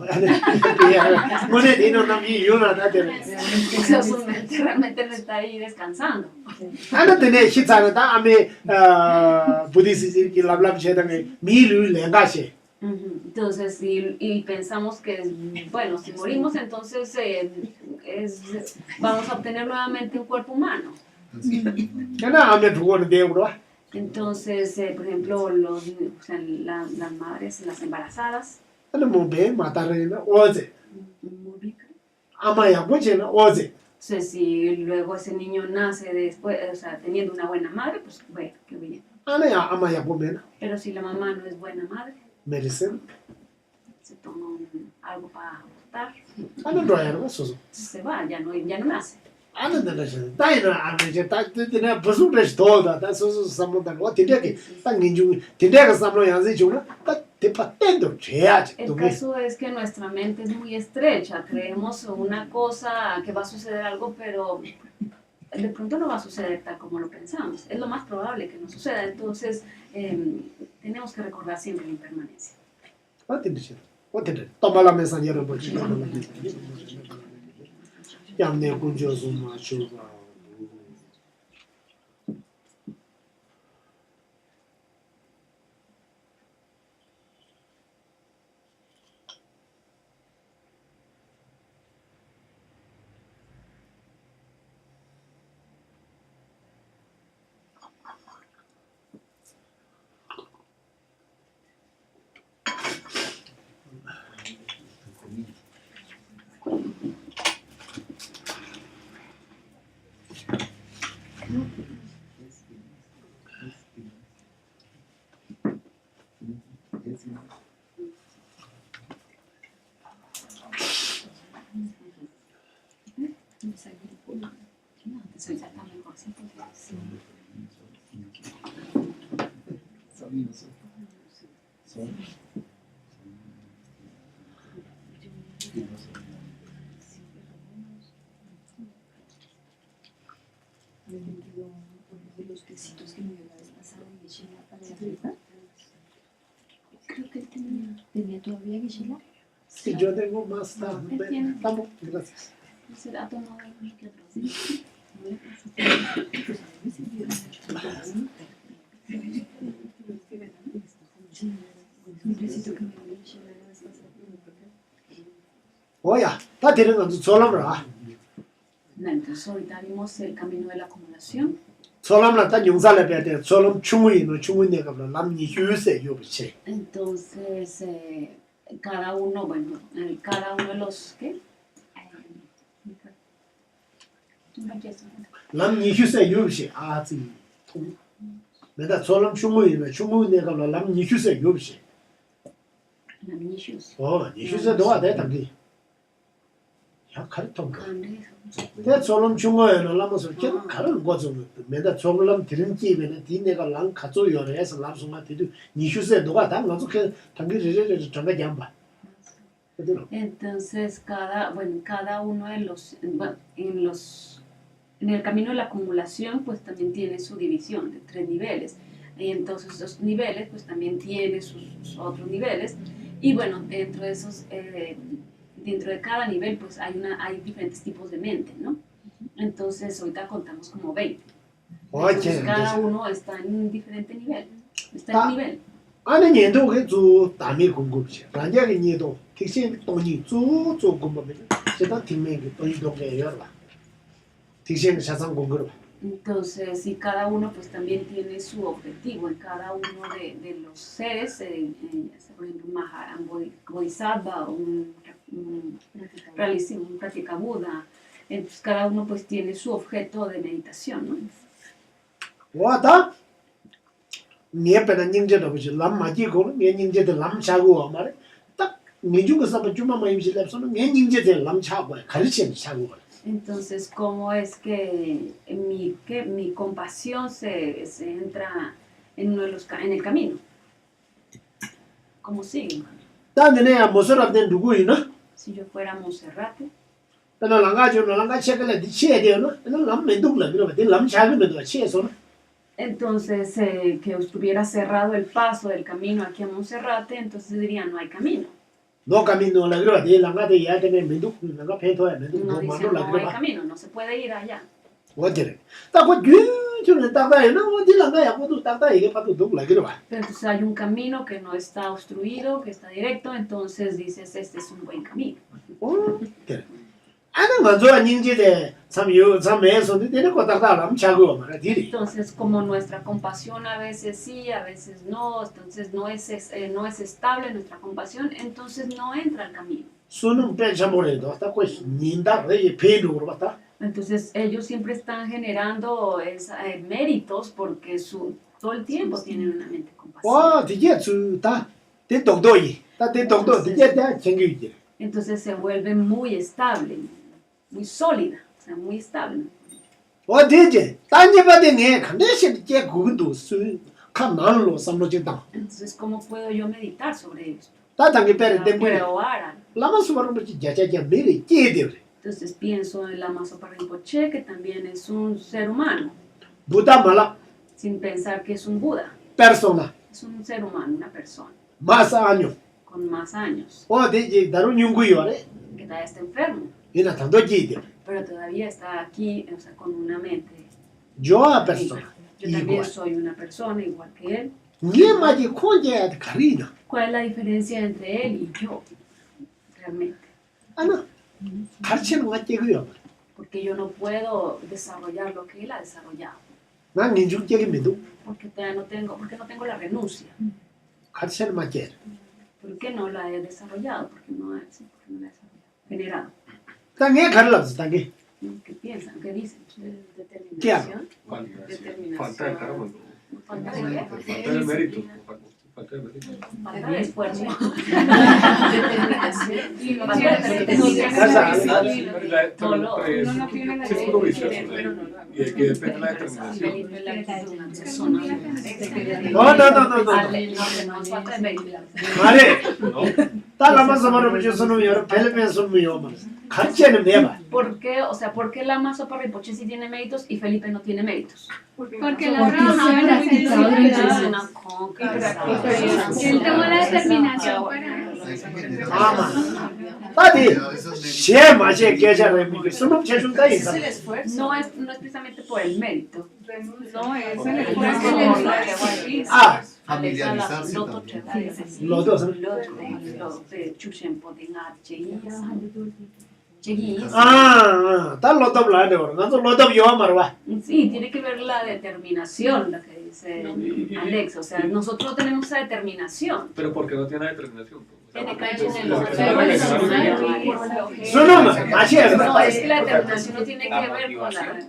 뭐네 니는 남이 유나다 되네. Eso su mente realmente no está ahí descansando. 하나들의 시차는 다 아메 부디스지 라블랍셰당에 미루 랭가시. Entonces, y pensamos que, bueno, si morimos, entonces vamos a obtener nuevamente un cuerpo humano. 그나 아메 두고는 되고로. Entonces, por ejemplo, o sea, las madres, las embarazadas, 아니 뭐배 마타르나 어제. 아마야 뭐지나 어제. entonces si luego ese niño nace después, o sea, teniendo una buena madre, pues bueno, qué bien. 아니 아마야 보면 Pero si la mamá no es buena madre, 메디슨. se toma algo para abortar, 아니 로야로 소소. se va, ya no nace. 아니 데라시. 다이나 아메제 다드네 부수레스 도다. 다 소소 삼모다. 어디게 딱 민중 디데가 삼로 양지 주나. 딱 대파텐도 줘야지. El caso es que nuestra mente es muy estrecha, creemos una cosa, que va a suceder algo, pero de pronto no va a suceder tal como lo pensamos. Es lo más probable que no suceda, entonces tenemos que recordar siempre la impermanencia. 어디지? 어디래? 또말하면서 여러분 양내 군조수 마주가 Los tecitos que me dio la vez pasada de Gisela para la creo que él tenía todavía Gisela. Sí, yo tengo más. Estamos, gracias. Se ha tomado uno que otro. Un tecito que me dio Gisela la vez pasada. Oye, está teniendo tu solamra. Entonces ahorita vimos el camino de la acumulación. Solamra está yungzale pete, solam chungui no chungui ne kabla lam ni hyuse yobiche. Entonces, cada uno, bueno, cada uno de los, ¿qué? lam ni hyuse yobiche. Ah, sí. Meda solam chungui ne kabla lam ni hyuse yobiche. Lamnicios. Oh, ni hyuse doa de tambi. 야, 가르통. 내 솔럼 중고에는 라면서 좀 가는 거죠. 매다 솔럼 들은 집에는 뒤내가 랑 가져 요래서 람송아 뒤도 니슈세 누가 다 가서 그 당기를 전에 봐. Entonces, cada uno de los, en el camino de la acumulación, pues también tiene su división de 3 niveles. Y entonces esos niveles, pues también tiene sus otros niveles. Y bueno, dentro de esos, dentro de cada nivel, pues hay diferentes tipos de mente, ¿no? Entonces, ahorita contamos como 20. Entonces, cada uno está en un diferente nivel. Está en un nivel. 아니 년도 그주 담이 공급시. ranja게 니도 택시 돈이 주 공급이. 제가 팀에 돈이 동게 열라. 택시 사상 공급. Entonces, y cada uno pues también tiene su objetivo en cada uno de los seres, por ejemplo, un Bodhisattva, un práctica Buda, entonces cada uno pues tiene su objeto de meditación, ¿no? 와다 니에페는 닝제도 보지 람마지고 니 닝제도 람차고 말에 딱 니중에서 주마 마임실 랩서는 니 닝제도 람차고 가르치는 차고. Entonces, ¿cómo es que mi compasión se entra en el camino? ¿Cómo sigue? 다음에 모서랍된 누구 있나? Si yo fuera Monserrate, 너 랑가 체크를 뒤치해야 되나? 너 람멘도라 그러면 내 람차면도 치해서. entonces que estuviera cerrado el paso del camino aquí a Monserrate, entonces diría no hay camino. 너 camino la 그러면 내 랑가도 해야 되는 mendu 랑가 펜토야 mendu No 너 dice 만도 라 no hay 그러면. camino, no se puede ir allá. 어디래? 딱그 균주는 딱다에 너 어디 랑가야 모두 딱다 이게 봐도 누구라 그러면. Pero entonces hay un camino que no está obstruido, que está directo, entonces dices este es un buen camino. 그래. 아는 건 좋아 닝지데 참매에서 되는 거 딱다 람차고 말아 디리. Entonces, como nuestra compasión a veces sí, a veces no, entonces no es estable nuestra compasión, entonces no entra al camino. 수능 빼자모래도 딱고 닌다 왜 배로로 봤다. Entonces, ellos siempre están generando méritos porque todo el tiempo tienen una mente compasiva. 와, 되게 주다. 대동도이. 다 대동도 되게 다 챙기지. Entonces se vuelve muy estable, muy sólida, o sea, muy estable. 와, 되게 딴지 받에 내 컨디션 제 그것도 수 칸나로 삼로진다. Entonces, ¿cómo puedo yo meditar sobre esto? 다당게 빼를 때문에 Pero ahora, 라마스바로 뭐지 자자자 미리 찌들. entonces pienso en Lama Zopa Rinpoche, que también es un ser humano, 부다 말라 sin pensar que es un Buda. persona. Es un ser humano, una persona, 마사 아니요. con más años, 와, 되게 다른 연구요래. que todavía está enfermo, 이나 단도 찌들. pero todavía está aquí, o sea, con una mente. 좋아 persona. Yo también 이거. soy una persona igual que él. 니 마지 코제 가리나. ¿Cuál es la diferencia entre él y yo? Realmente. 아나. 가르치는 거 찍어요. Porque yo no puedo desarrollar lo que él ha desarrollado. 난 인중적인 믿음. Porque no tengo la renuncia. 가르치는 맞지. ¿Por qué no la he desarrollado? Porque no la he desarrollado. Generado. 땅에 가르랍스 땅에. ¿Qué piensan? ¿Qué dicen? Falta de karma. Falta Falta de mérito. Falta de mérito. Falta de esfuerzo. Determinación. Y no Falta de tiene- determinación. Uno no tiene la Círculo vicioso, decisión, pero no lo hace. Y hay que depender de la determinación. Felipe la es una persona. No. Falta de mérito. Vale. ¿No? Talama sabara mucho sono yo, pelme son yo más. Canchen meba. ¿Por qué? O sea, ¿por qué Lama Zopa Rinpoche sí tiene méritos y Felipe no tiene méritos? Porque la trabajaba en la Es sensibilidad. una conca. Él tomó la determinación Ama. Tadi. She ma she que ya re mi sono che junta es esa. el esfuerzo. No es precisamente por el mérito. No, es el esfuerzo. Ah, Familiarizarse los dos. Tal lo dobla de oro, no lo dob yo amarva. Sí, tiene que ver la determinación, la que dice Alex. O sea, nosotros no tenemos esa determinación. Pero ¿por qué no tiene la determinación? Tiene que ver con el Sono ma she. No, es que la determinación no tiene que ver con la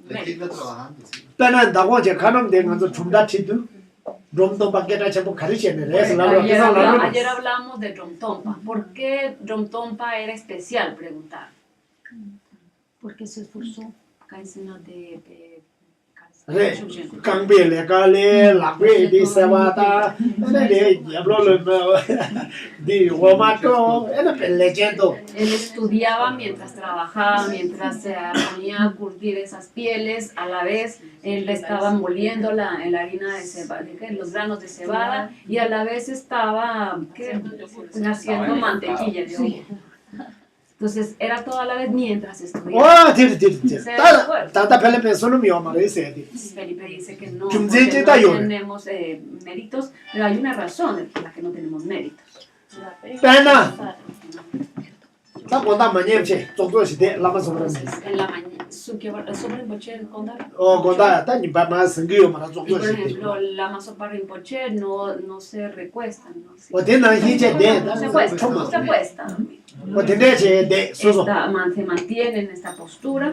Seguirla trabajando, sí. Pero dago je kanam de ngazo chumda chidu. Romto paqueta chapo karichene es la lo que Ayer, no la. ayer hablamos de Romtompa. ¿Por qué Romtompa era especial? Preguntar. Porque se esforzó. Cancino de Re cambele kale la que dice bata. De diablo lo di womato, era leyendo. Él estudiaba mientras trabajaba, mientras se ponía a curtir esas pieles, a la vez él estaba moliendo la harina de cebada, los granos de cebada, y a la vez estaba haciendo mantequilla de ojo. Entonces era toda la vez mientras estudiaba. Oh, tiri. Tata pele pensono mi omar ese. Felipe dice que no, Chum porque zete no tayo. tenemos méritos, pero hay una razón por la que no tenemos méritos. Pena. Ta conda mañeche, todo ese de la más sobre. En la mañana, sobre el condado. Oh, conda ta ni pa más ngio mara Y todo por ese. ejemplo, la Mazopa Rinpoche no se recuesta, no se, O tiene hiche de. no se cuesta, no se cuesta. O tiene che de soso. Se mantiene en esta postura,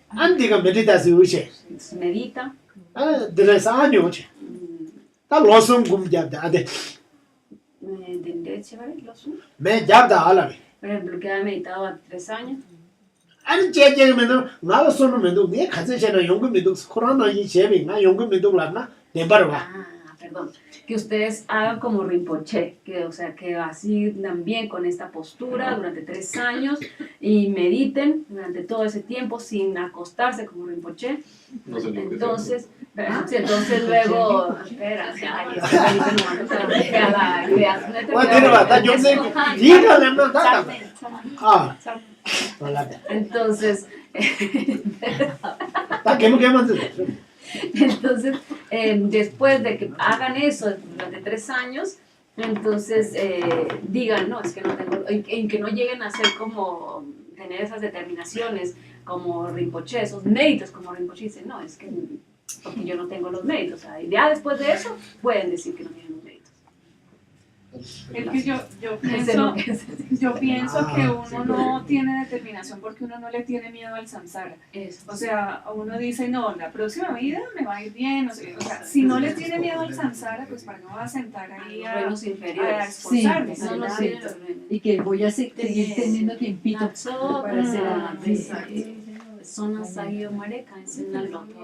Antiga medita si uche. medita. Ah, de esa año che. Ta loson gum jabda ade. Me jabda ala. Por ejemplo, que ha meditado a 3 años. An che me no, nada sono me do, ni kaze che no yongu me do, corona yi che na yongu me do la na, de barba. Perdón, que ustedes hagan como Rinpoche, que, o sea, que así también con esta postura durante 3 años y mediten durante todo ese tiempo sin acostarse como Rinpoche. No sé lo que Entonces, luego, espera, ay, es que Felipe no manda que a la creación de Wa tiene ba, ta yongu, diga le no ta. Ah. Hola. Entonces, Ta que me Entonces, después de que hagan eso durante 3 años, entonces digan, no, es que no tengo, en que no lleguen a ser como, tener esas determinaciones como Rinpoche, esos méritos como Rinpoche, dicen, no, es que porque yo no tengo los méritos, o sea, y ya después de eso pueden decir que no tienen los méritos. Es que yo pienso que uno no tiene determinación porque uno no le tiene miedo al samsara. Eso. O sea, uno dice, no, la próxima vida me va a ir bien. O sea, si no le tiene miedo al samsara, pues para qué me va a sentar ahí a Buenos inferiores. esforzarme. Sí, No los sí. méritos. Y que voy a seguir teniendo tiempito para hacer Zona Sagio Mareka enseñan Loto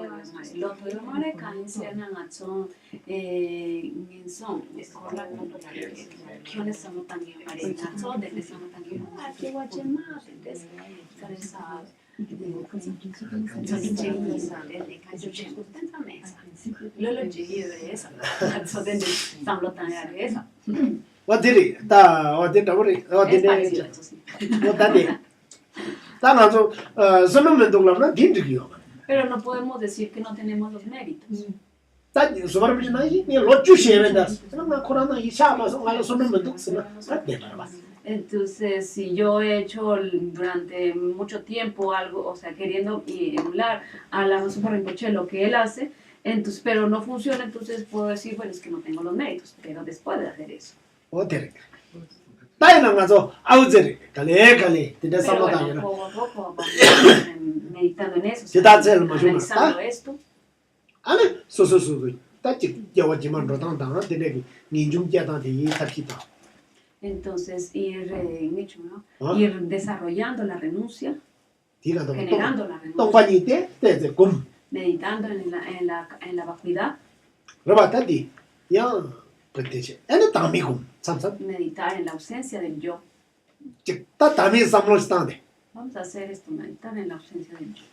de Mareka enseñan a son en son escola que les son también Mareka son de que son también que guachema entonces cabeza Lolo llegué esa, so de Samlo tan esa. Wa diri, ta wa diri ori, wa Es diri. parecido, eso sí. Wa dadi. Ta na so, sono me do la na dindiyo. Pero no podemos decir que no tenemos los méritos. Ta so bar bi na yi, ni lo chu she vendas. Na corona yi sha ma so ala sono me do sina. Ta de barba. Entonces, si yo he hecho durante mucho tiempo algo, o sea, queriendo emular a la Mazopa Rinpoche lo que él hace, entonces, pero no funciona, entonces puedo decir, bueno, es que no tengo los méritos, pero después de hacer eso. O diri. Ta na nga so, au diri. Kale, te Pero samo ta bueno, yo. poco a poco vamos meditando en eso, Sí, está el mayor, analizando ¿ah? esto. Ale, so. 따지 겨워지만 로당당 되게 ninjungjadan de tarjita. Entonces, ¿Ah? ir desarrollando la renuncia, Diga do. generando la renuncia, Tongpanite de gum. meditando en la vacuidad, Rabatadi. Ya protege. Ene tami gum. Samsam. meditar en la ausencia del yo. Ta tami samlo stande. Vamos a hacer esto, meditar en la ausencia del yo.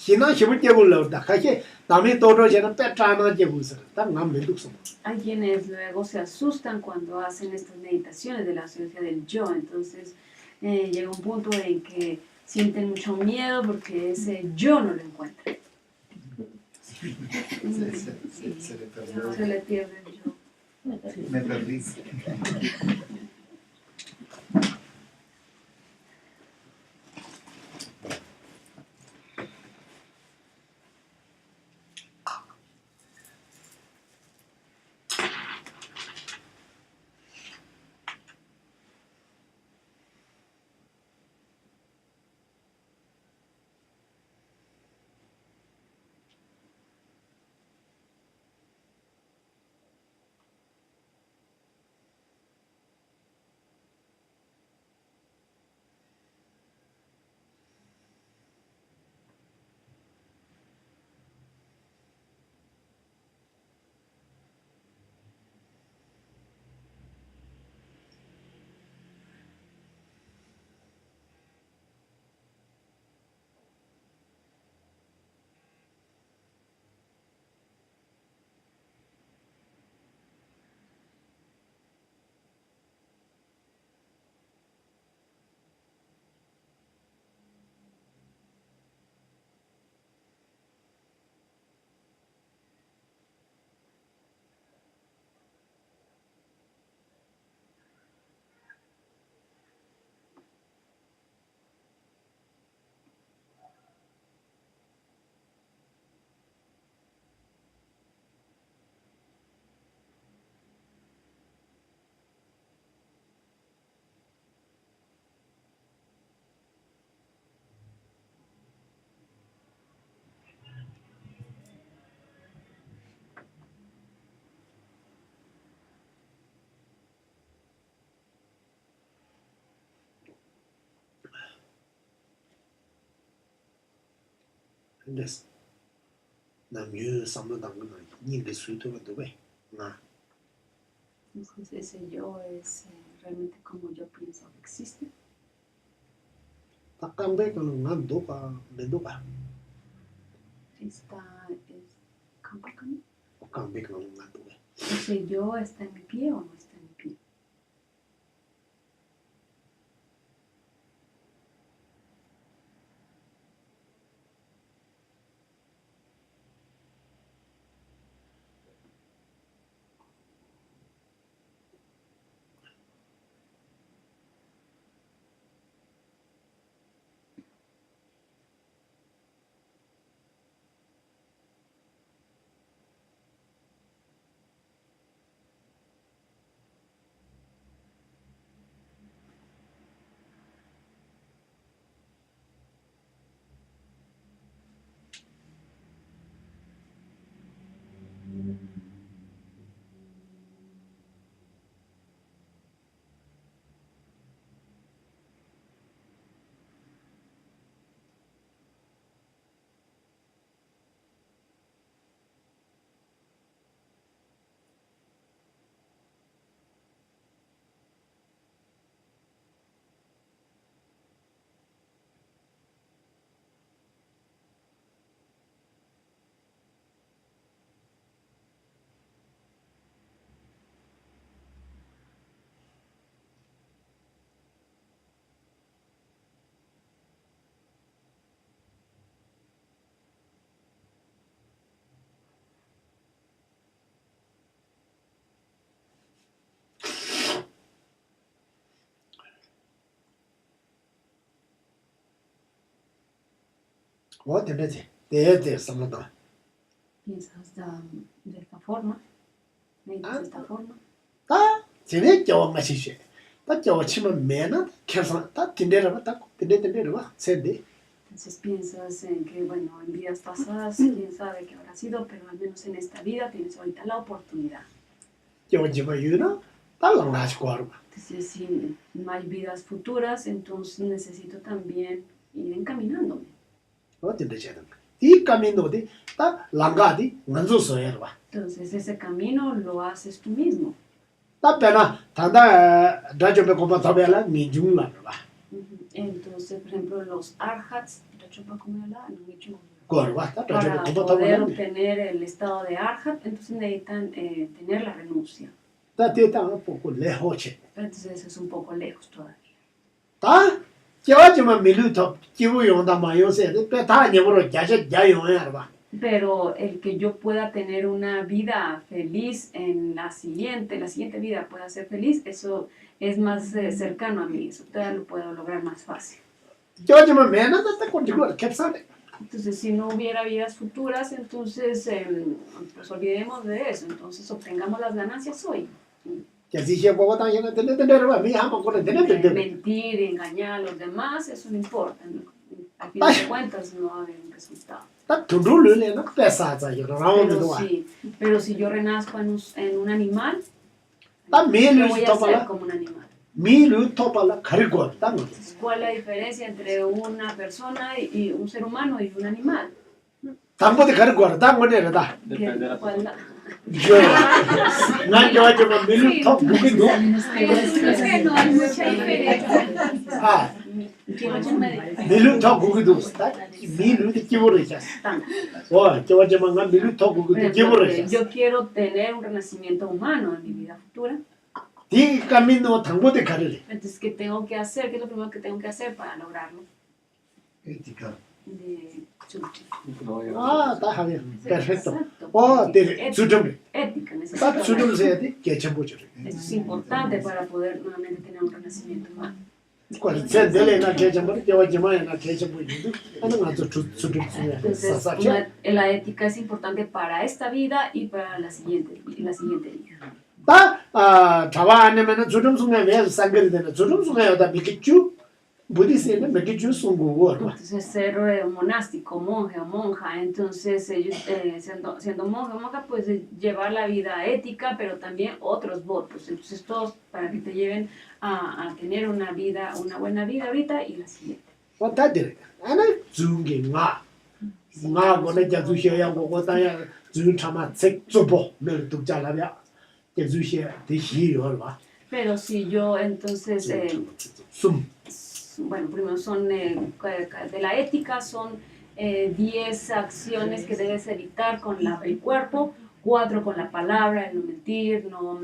Hina shibu tegul da kaje tami todo jena petrana jebusar. Ta ngam menduk. Hay quienes luego se asustan cuando hacen estas meditaciones de la ausencia del yo, entonces llega un punto en que sienten mucho miedo porque ese yo no lo encuentran. Se le perdió. Se le pierde el yo. Me perdí. Yes. Namyu samlo dangna ni de suito do be. Na. Entonces ese yo es realmente como yo pienso que existe. Takambe kono ngando ka mendo ka. Está, es, ¿cómo? Takambe kono ngando be. ¿Ese yo está en mi pie o no está en mi pie? Wa de samlo da. ¿Piensas de esta forma? ¿Meditas de esta forma? 다 제네 저 마시시 다 저 치면 매나 계산 다 딘데라 다 딘데라 봐 세데 Entonces piensas en que, bueno, en vidas pasadas, quién sabe qué habrá sido, pero al menos en esta vida tienes ahorita la oportunidad. Entonces, si no hay vidas futuras, entonces necesito también ir encaminándome. Entonces, ese camino lo haces tú mismo. Entonces, por ejemplo, los arhats, para poder obtener el estado de arhat, entonces necesitan tener la renuncia. Entonces, es un poco lejos todavía. Pero el que yo pueda tener una vida feliz en la siguiente vida pueda ser feliz, eso es más cercano a mí, eso todavía lo puedo lograr más fácil. Entonces, si no hubiera vidas futuras, entonces pues olvidemos de eso, entonces obtengamos las ganancias hoy. Mentir, engañar a los demás, eso no importa, ¿no? Al final de cuentas no va a haber un resultado. Pero si yo renazco en un animal, ¿qué voy a hacer como un animal? ¿Cuál es la diferencia entre una persona y un ser humano y un animal? Depende de la ¿Cuál la- No hay mucha diferencia. Yo quiero tener un renacimiento humano en mi vida futura. Entonces, ¿qué tengo que hacer? ¿Qué es lo primero que tengo que hacer para lograrlo? Ética. Perfecto. Ética, necesito. Eso es importante para poder nuevamente tener un renacimiento humano. Entonces, la ética es importante para esta vida y para la siguiente vida. Entonces, ser monástico, monje o monja, entonces ellos siendo monje o monja, pues llevar la vida ética, pero también otros votos. Entonces, todos para que te lleven a tener una buena vida ahorita y la siguiente. Pero si yo entonces, bueno, primero son de la ética, son 10 acciones que debes evitar con el cuerpo, 4 con la palabra, el no mentir, no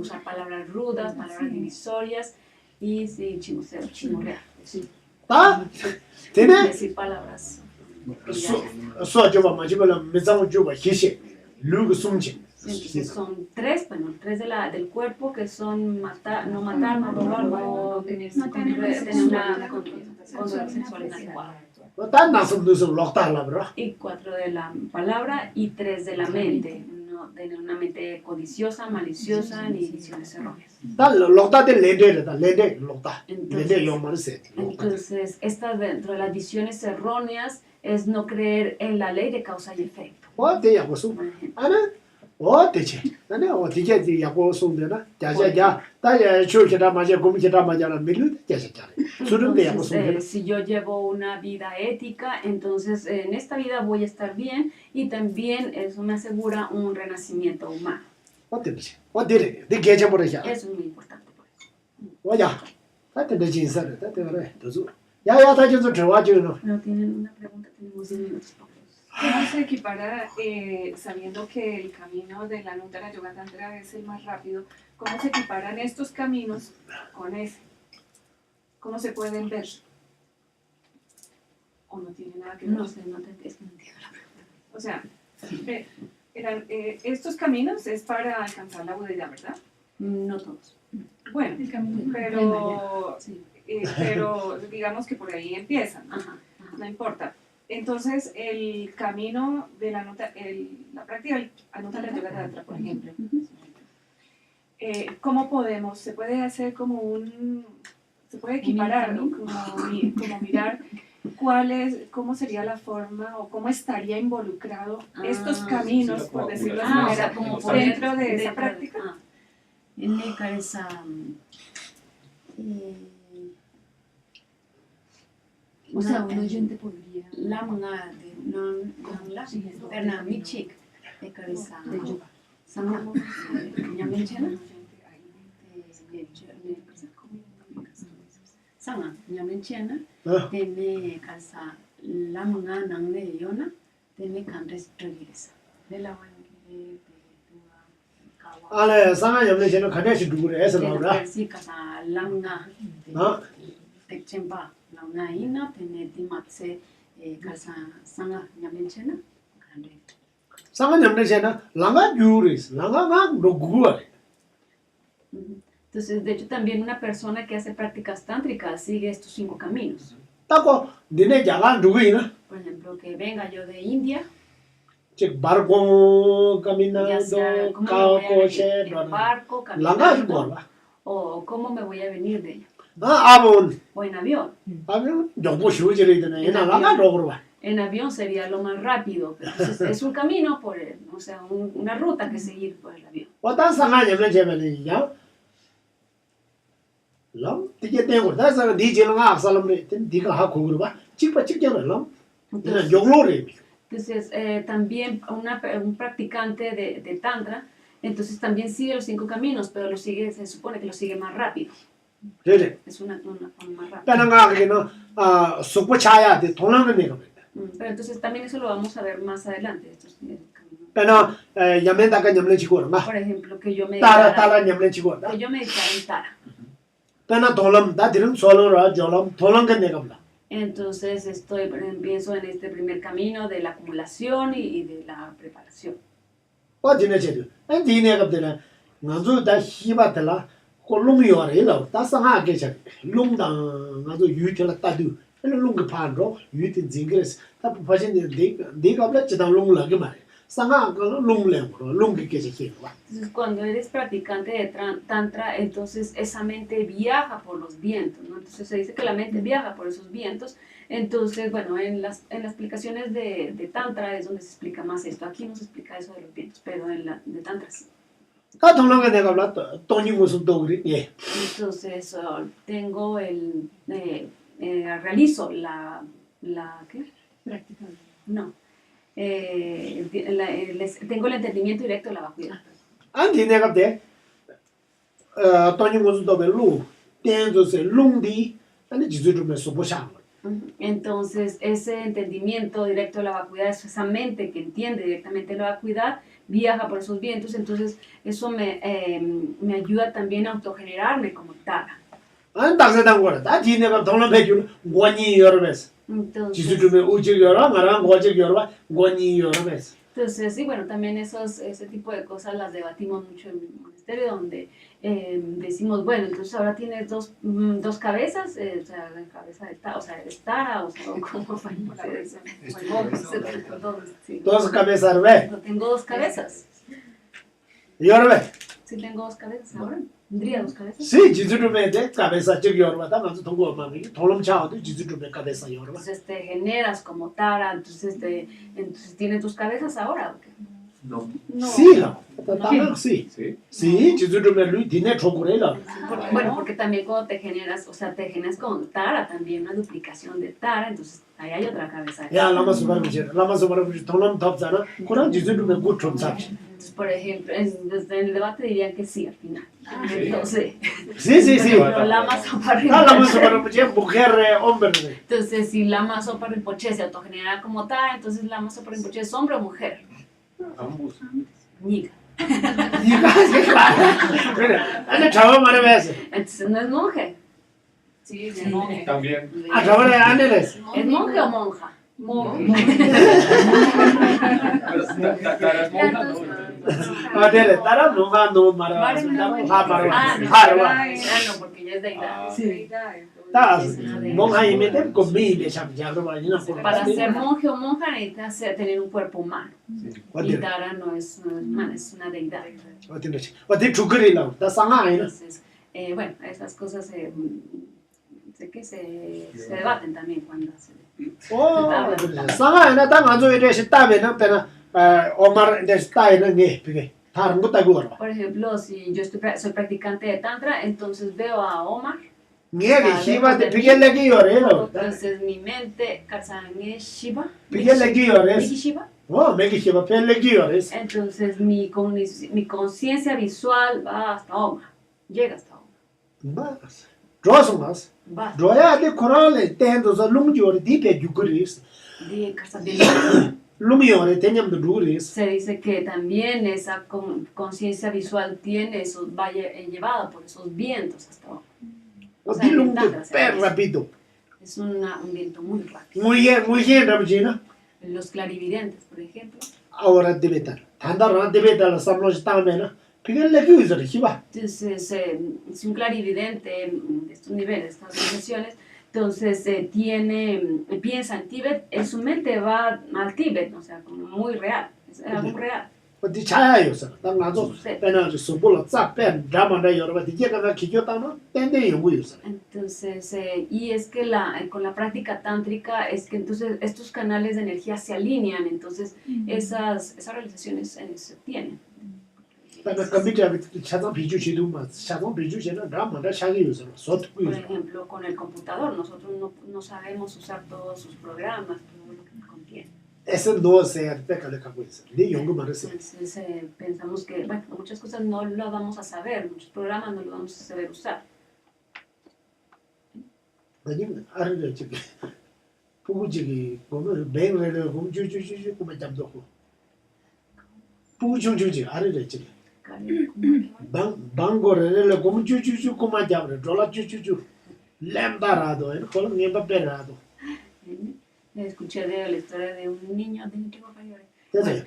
usar palabras rudas, palabras divisorias y sí, chismorear. Sí. Decir palabras. Entonces son 3, bueno, 3 del cuerpo que son no matar, no robar, no tener una conducta sexual inadecuada. Y 4 de la palabra y 3 de la mente, no tener una mente codiciosa, maliciosa ni visiones erróneas. Entonces, estas dentro de las visiones erróneas es no creer en la ley de causa y efecto. Por ejemplo. Entonces, si yo llevo una vida ética, entonces en esta vida voy a estar bien y también eso me asegura un renacimiento humano. Eso es muy importante. No tienen una pregunta, tenemos 10 minutos. ¿Cómo se equipara, sabiendo que el camino de la Nuttara Yoga Tantra es el más rápido, cómo se equiparan estos caminos con ese? ¿Cómo se pueden ver? ¿O no tiene nada que ver? No sé, es que no entiendo la pregunta. O sea, estos caminos es para alcanzar la Budeidad, ¿verdad? No todos. Bueno, pero digamos que por ahí empiezan, no importa. Entonces, el camino de la práctica del Anuttara Yoga Tantra, por ejemplo, ¿cómo se puede hacer se puede equiparar, ¿no? como mirar cómo sería la forma o cómo estaría involucrado estos caminos, sí, por sí, decirlo de sí, esa o manera, sea, como poder- dentro de esa práctica? En esa O sea, un oyente podría... lamna de non la perna michik de cabeza De yoga. sama ñamenchena sama ñamenchena 아, tene calza lamna nangne yona tene canres tregues de la wangi de kawa 안에 상한 염려 쟤는 가대시 누구래 해서 나오라. si casa lamna 아, tekchemba lamna ina tene timatse calza sanga ñamenchena grande 상한 염려 쟤는 랑가 유리스, 랑가가 로구아. Entonces, de hecho, también una persona que hace prácticas tántricas sigue estos 5 caminos. 따고 니네 자가 누구이나? Por ejemplo, que venga yo de India, 즉 바르고 ya 가미나도 sea cómo me voy a venir 가고셰 en barco, 랑가 caminando, 이거라. o cómo me voy a venir de ella, 아, 아본 o en avión. 아본 요거 쉬워지려 되네. 얘는 랑가 로그로 봐. En avión sería lo más rápido, pero entonces es un camino, o sea, una ruta que seguir por el avión. 어떤 상한 염려 쟤면은 야. 람 되게 되고 다서 니 제가 악살람네 네가 하고 그러 봐. 찍바 찍잖아. 람. 얘는 욕로래. Entonces, también un practicante de Tantra, entonces también sigue los 5 caminos, pero se supone que lo sigue más rápido. 그래. Es una forma más rápida. 빼는가 그게는 아, 속고 차야 돼. 돈하는 내가. Pero entonces también eso lo vamos a ver más adelante, estos caminos. 빼는 야멘다가 염려 지고 봐. Por ejemplo, que yo 따라 염려 지고 봐. que yo meditara en Tara. 빼는 돌람 다 들은 솔로라 졸람 돌람 그 내가 봐. Entonces pienso en este primer camino de la acumulación y de la preparación. 어디네 제도. 이 내가 되나. 나도 다 희바들라. 콜롬이 요래라. 다 상하게 저. 롱당 나도 유틀라 따두. 롱그 판로 유트 징그레스. 다 버진데 네가 블라치다 롱라게 말이야. 상하 그 롱랭으로 롱게 계속 봐. Entonces, cuando eres practicante de Tantra, entonces esa mente viaja por los vientos, ¿no? Entonces se dice que la mente viaja por esos vientos. Entonces, bueno, en las explicaciones de Tantra es donde se explica más esto. Aquí no se explica eso de los vientos, pero en la de Tantra sí. 다 돌람게 내가 봐. 돈이 무슨 또 그래. 예. Entonces, tengo realizo ¿qué? Práctica. No. Tengo el entendimiento directo de la vacuidad. 안디 내가 돼. 돈이 무슨 또 별로. 땡도세 롱디. 아니 지주르면 소보샤. Entonces, ese entendimiento directo de la vacuidad es esa mente que entiende directamente la vacuidad, viaja por esos vientos, entonces eso me ayuda también a autogenerarme como Tara. 안 당세당 거라. 다 지내가 돈을 배줄 원이 여러면서. Entonces, 지주르면 우지 여러 나랑 거지 여러 원이 여러면서. sí, bueno, también ese tipo de cosas las debatimos mucho en mi monasterio, donde decimos, bueno, entonces ahora tienes dos cabezas, o sea, la cabeza de Tara, o sea, eres Tara, o sea, ¿cómo fue? Sí. dos cabezas ve. No tengo 2 cabezas. 여러분. Sí tengo 2 cabezas ahora. Tendría 2 cabezas. 시 지주르면 돼. cabeza 저 여러분다 가서 동거 엄마는 돈을 차도 지주르면 cabeza 여러분. Entonces te generas como Tara, entonces tienes 2 cabezas ahora, ¿o qué? No. No. 시라. 따라 시. ¿Sí? 시 지주르면 루이 디네 초고래라. Bueno, porque también cuando te generas con Tara, también una duplicación de Tara, entonces ahí hay otra cabeza. 야 라마스 바르지. 라마스 바르지 돈은 덥잖아. 그런 지주르면 굿좀 잡지. Entonces, por ejemplo, desde el debate dirían que sí al final. Entonces, Sí. pero Lama Zopa 라마스 Rinpoche. 바르지 mujer hombre. Entonces, si Lama Zopa Rinpoche se autogenera como Tara, entonces Lama Zopa Rinpoche es hombre o mujer. Ambos. Niga. 네가 하니까. 그래. 아니 저거 말해봐야지. Entonces no es monje. Sí, de monje. También. 아 저번에 안 해냈어. ¿Es monje o monja? Tara es monja, ¿no? 아, 네네. 따라 누가 너무 말해봤어. 하루와. No, porque ella es deidad. Sí. 다 뭔가 이미는 고민이 참 자그마니나 Para ser monje o monja necesitas tener un cuerpo humano. Y 어디 Tara no es humana, es una deidad. 어디지? 어디 죽으리라. 다 상하이나. Entonces, bueno, esas cosas sé que se debaten también cuando se 상하나 당 안조 이래시 따면은 배나 오마르 데스 따이는 게 그게 다른 거 따고 와. Por ejemplo, si yo soy practicante de Tantra, entonces veo a Omar. 니에게 히바데 비겔레기 요래로. Entonces mi mente, Katsange Shiva. 비겔레기 요래. Miki Shiva. 메기 히바 펠레기 요래. Entonces mi conciencia visual va hasta Omar. Llega hasta Omar. 바스. 조스마스. Va. 조야데 코랄레 텐도서 룽지오리 디페 주그리스. De Katsange. 룽이오레 텐냠도 루리스. Se dice que también esa conciencia visual tiene esos, va llevada por esos vientos hasta Omar. 어디 룽도 페 라피도. Es un viento muy rápido. muy 라비지나. Los clarividentes, por ejemplo. ahora 데베탈. 단다라 데베탈 삼로시 따면은 비겔레기 요래 히바. Entonces, es un clarividente de estos niveles, estas dimensiones. Entonces, piensa en Tíbet, en su mente va al Tíbet, o sea, como muy real, es algo real. 어디 차야요서. 당 나도 배나 수불로 쫙 뺀 라만다 여러분 디게가 기교다나 땡땡이 요구요서. Entonces, y es que con la práctica tántrica es que entonces estos canales de energía se alinean, entonces esas realizaciones se tienen. 배나 컴퓨터 차장 비주시도만 차장 비주시는 라만다 샤기요서. Por 소트고요. ejemplo, con el computador, nosotros no sabemos usar todos sus programas, todo lo que contiene. ese no se arpeca 갖고 있어. 네 연구 말했어. Entonces pensamos que, bueno, muchas cosas no lo vamos a saber, muchos programas no lo vamos a saber usar. 아니면 알아야 저기 부부지기 보면 매일을 보면 주주주주 보면 잡고 부주주지 알아야 저기 방고를 보면 주주주 보면 잡으래 졸라 주주주 램바라도 에 콜은 냠바베라도 Escuché de la historia de un niño de 됐어요.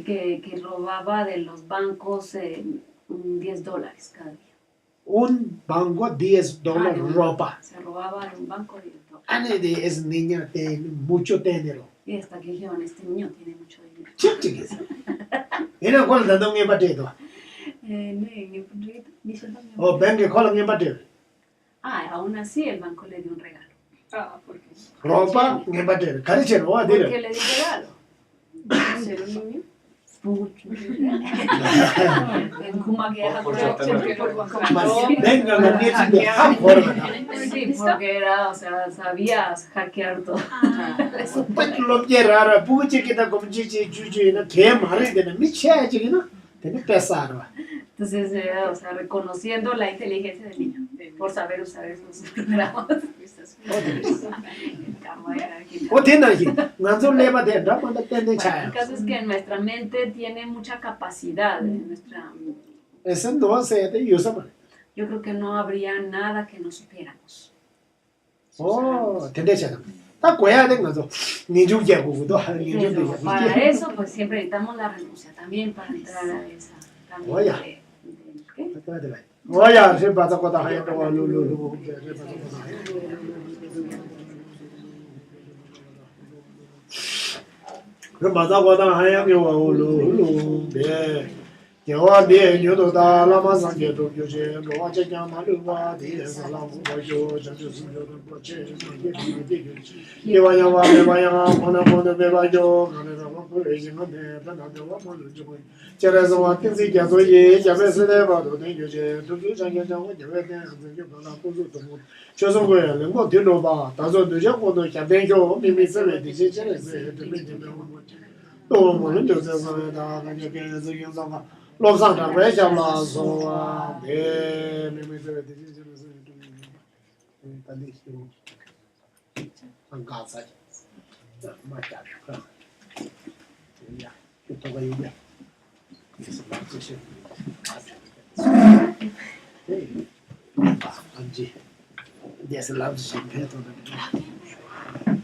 que robaba de los bancos $10 cada día. un banco $10 ropa. Se robaba de un banco $10. Ana de esa niña tiene mucho dinero. Y hasta que dijeron, este niño tiene mucho dinero. chiquis. Era cuál da un empatito. O venga con un empatito. Aún así el banco le dio un regalo. ¿Por qué? Ropa, un empatito. Cariche no va a ¿Por decir. qué le dio regalo? ¿Ser un niño? En Kuma que era Venga, la niña de forma. Sí, porque era, o sea, sabías hackear todo. Pues lo que rara, puche que está como chichi chuchi, no que madre de mi chichi, ¿no? Tiene pesar. Entonces, o sea, reconociendo la inteligencia del niño, por saber usar esos programas. O tiene aquí, no leva de rapa de tener El chaya. caso es que nuestra mente tiene mucha capacidad. Ese no se te usa. Yo creo que no habría nada que no supiéramos. Oh, tiene chaya. Está cuea de nosotros. Ni yo llego, Pero para eso, pues siempre necesitamos la renuncia también para entrar a esa camino Oye. ¿qué? Oye, se pasa con la gente, 그 마다보다 하양이 와올로 네 개와비에 뉴도다 라마상게도 교제 로아제냐 마르와 디에살라무 보조 저주스요도 보체 예와야와 메와야 모나모나 메와죠 가네라고 그레지만데 나도와 몰르죠 제라서와 킨시 자소예 자베스데 바도 네 교제 두두장게장고 제베데 그게 바나 고조도 조선고에 랭고 뒤로봐 다소 늦어고도 자뱅교 미미스레 디제제레스 또 뭐는 저서다 가게에서 영상가 로상다 왜잖아 소아 네 미미스레 디제제레스 달리시고 안 가서 맞아 야 또가 이게 그래서 맞으시 네 안지 Yes, loves champagne.